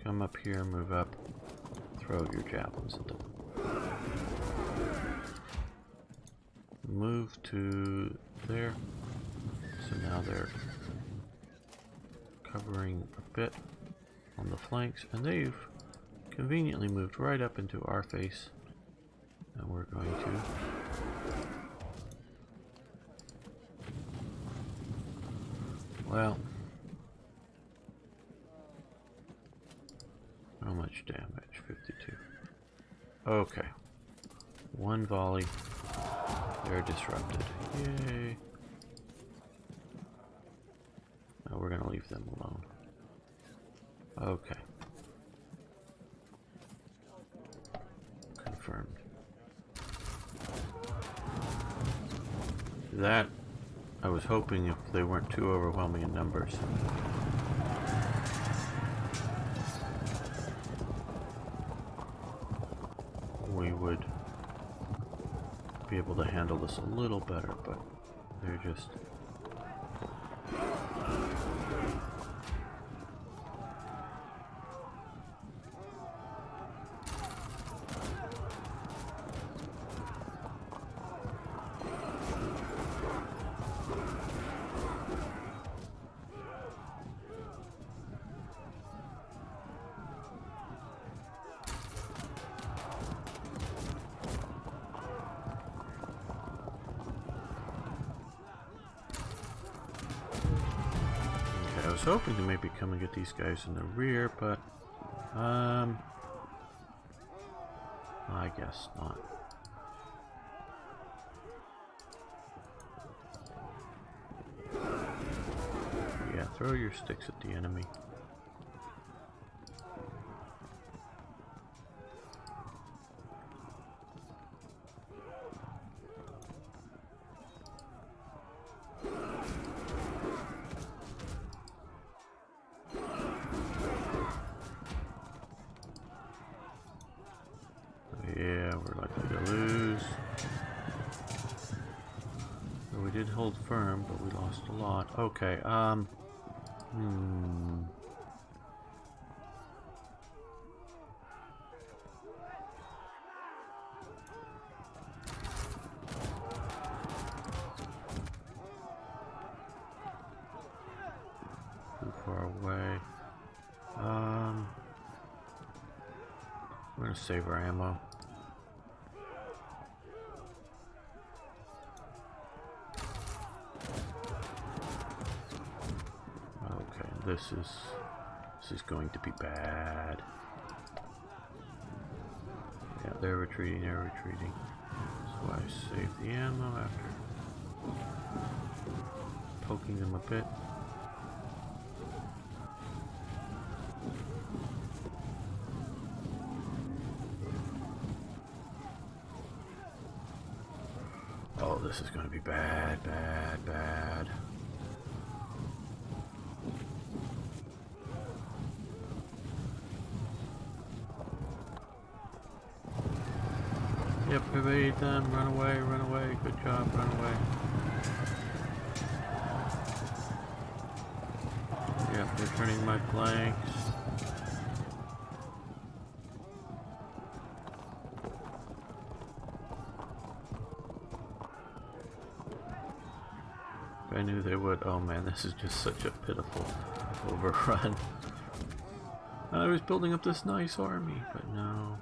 Speaker 1: Come up here, move up, throw your javelins at them. Move to there. So now they're covering a bit on the flanks, and they've conveniently moved right up into our face, and we're going to well, how much damage? 52. Okay, 1 volley, they're disrupted. Yay. Now we're gonna leave them alone. Okay. Confirmed. That, I was hoping if they weren't too overwhelming in numbers, we would be able to handle this a little better, but they're just... I was hoping to maybe come and get these guys in the rear, but I guess not. throw your sticks at the enemy.
Speaker 2: Yeah, we're likely to lose. We did hold firm, but we lost a lot. Okay, too far away. We're gonna save our ammo. Okay, this is going to be bad. Yeah, they're retreating, they're retreating. So I save the ammo after poking them a bit. Oh, this is going to be bad, bad, bad. Yep, evade them, run away, good job, run away. Yep, they're turning my flanks. I knew they would. Oh man, this is just such a pitiful overrun. I was building up this nice army, but no.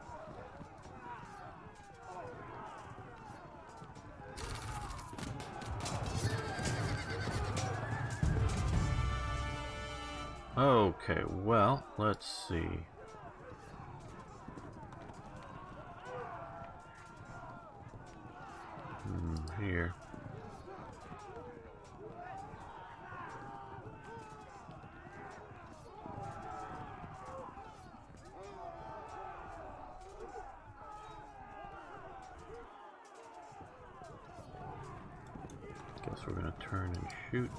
Speaker 2: Okay, well, let's see. Here. Guess we're gonna turn and shoot.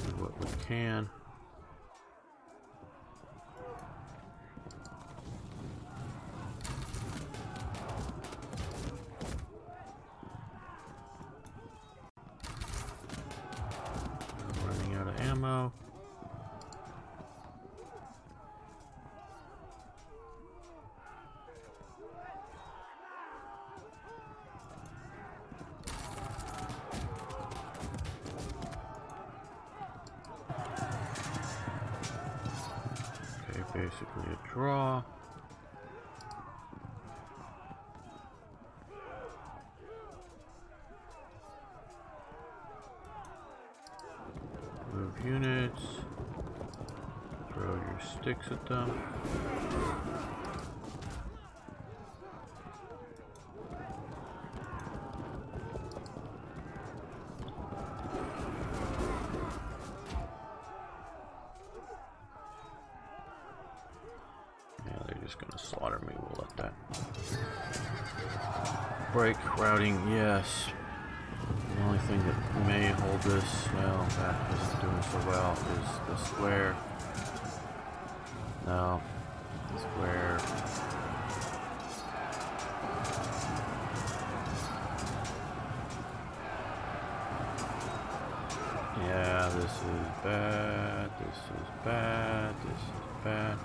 Speaker 2: Do what we can. Running out of ammo. Okay, basically a draw. Move units. Throw your sticks at them. Yeah, they're just gonna slaughter me. We'll let that break. Routing, yes. The only thing that may hold this, well, that isn't doing so well, is the square. No, the square. Yeah, this is bad, this is bad, this is bad.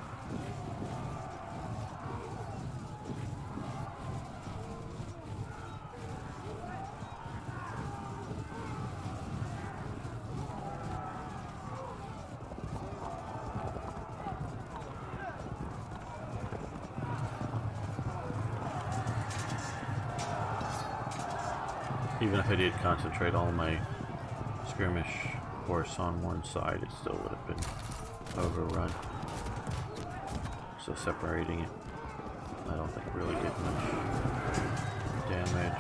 Speaker 2: Even if I did concentrate all my skirmish force on one side, it still would have been overrun.
Speaker 1: so separating it, I don't think really did much damage.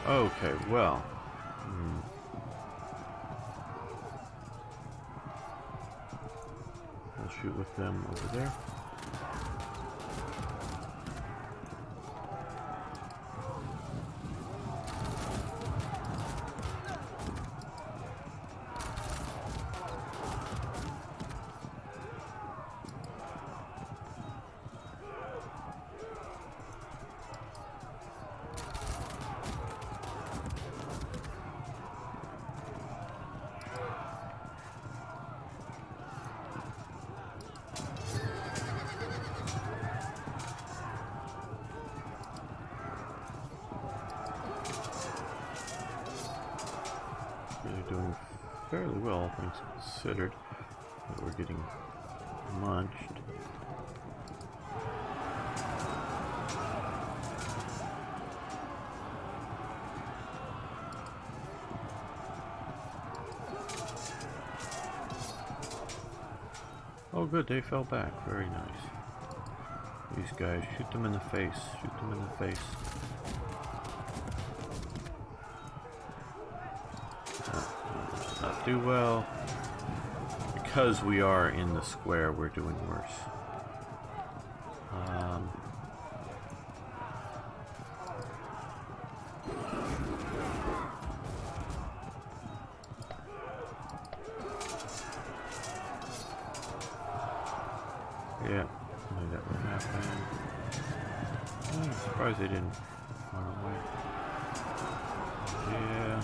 Speaker 1: Okay, well, we'll shoot with them over there. They're doing fairly well, all things considered, but we're getting munched. Oh good, they fell back. Very nice. These guys, shoot them in the face. Shoot them in the face. Not do well. Because we are in the square, we're doing worse. Yeah, I knew that would happen. I'm surprised they didn't run away. Yeah.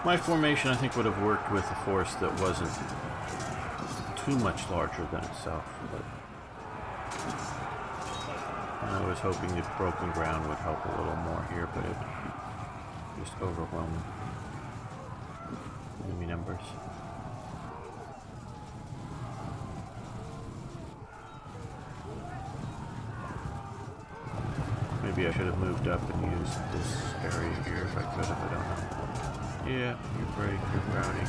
Speaker 1: My formation, I think, would have worked with a force that wasn't too much larger than itself, but I was hoping the broken ground would help a little more here, but it just overwhelmed enemy numbers. Maybe I should have moved up and used this area here if I could have, I don't know. Yeah, you're brave, you're browning.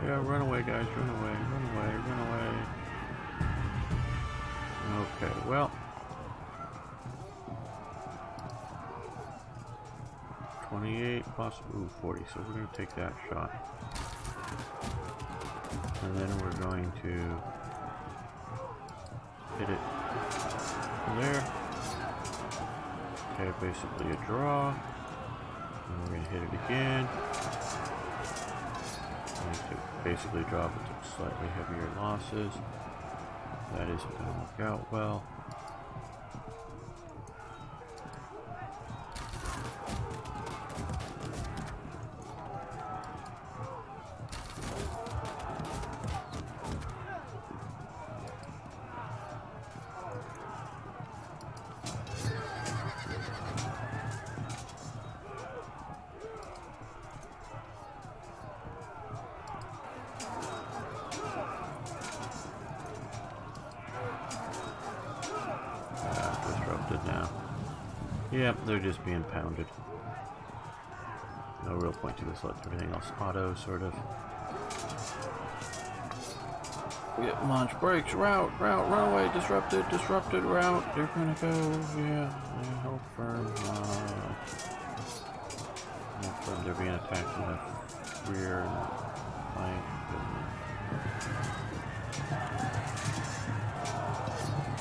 Speaker 1: Yeah, run away, guys, run away, run away, run away. Okay, well. 28, possible, ooh, 40, so we're going to take that shot. And then we're going to hit it from there. Okay, basically a draw. And we're going to hit it again. To basically drop it to slightly heavier losses. That isn't going to work out well. Now. Yep, they're just being pounded. No real point to this. Let everything else auto, sort of. We get launch breaks, route, run away, disrupted, route. They're gonna go, yeah, hold firm. Hold firm. They're being attacked from the rear flank.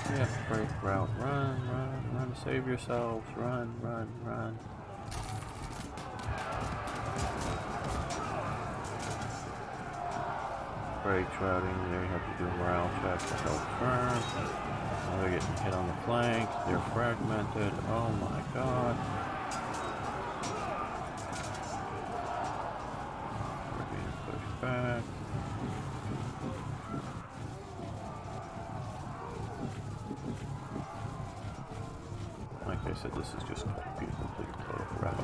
Speaker 1: Yeah, break route. Run, run, run. Save yourselves. Run, run, run. Break routing. They have to do a morale check to help firm. Now they're getting hit on the flank. They're fragmented. Oh my god. We're being pushed back. Like I said, this is just going to be a complete total rout.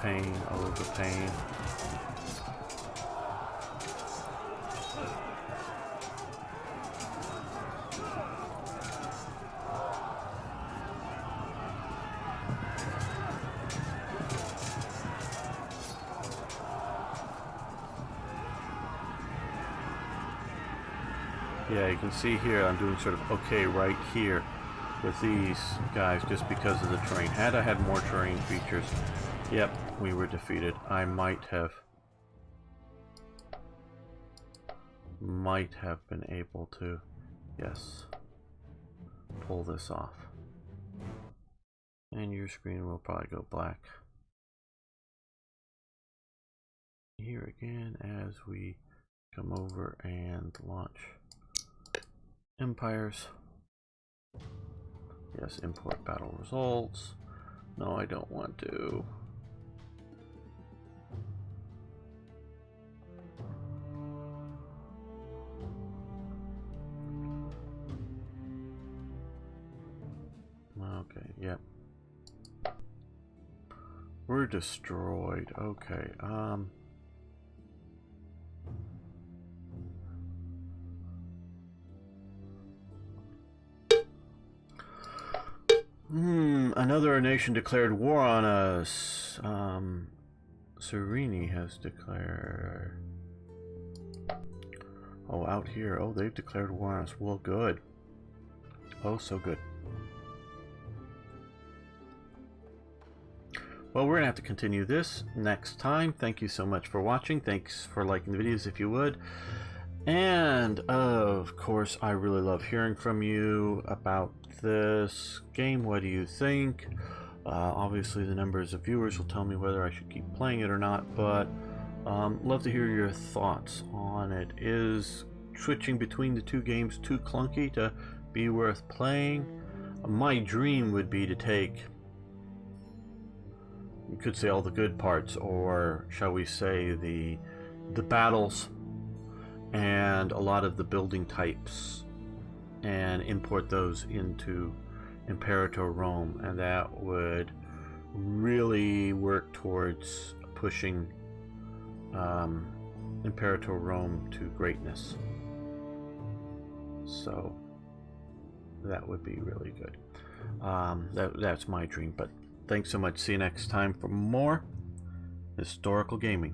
Speaker 1: Pain, oh the pain. Yeah, you can see here I'm doing sort of okay right here with these guys just because of the terrain. Had I had more terrain features, yep, we were defeated. I might have been able to, yes, pull this off. And your screen will probably go black here again as we come over and launch empires. Yes, import battle results. No, I don't want to. Okay, yep. We're destroyed. Okay, another nation declared war on us. Serene has declared. Oh, out here. Oh, they've declared war on us. Well, good. Oh, so good. Well, we're going to have to continue this next time. Thank you so much for watching. Thanks for liking the videos if you would. And, of course, I really love hearing from you about this game. What do you think? Obviously, the numbers of viewers will tell me whether I should keep playing it or not, but love to hear your thoughts on it. Is switching between the two games too clunky to be worth playing? My dream would be to take, you could say, all the good parts, or shall we say the battles and a lot of the building types, and import those into Imperator Rome, and that would really work towards pushing Imperator Rome to greatness. So that would be really good. That's my dream. But thanks so much. See you next time for more historical gaming.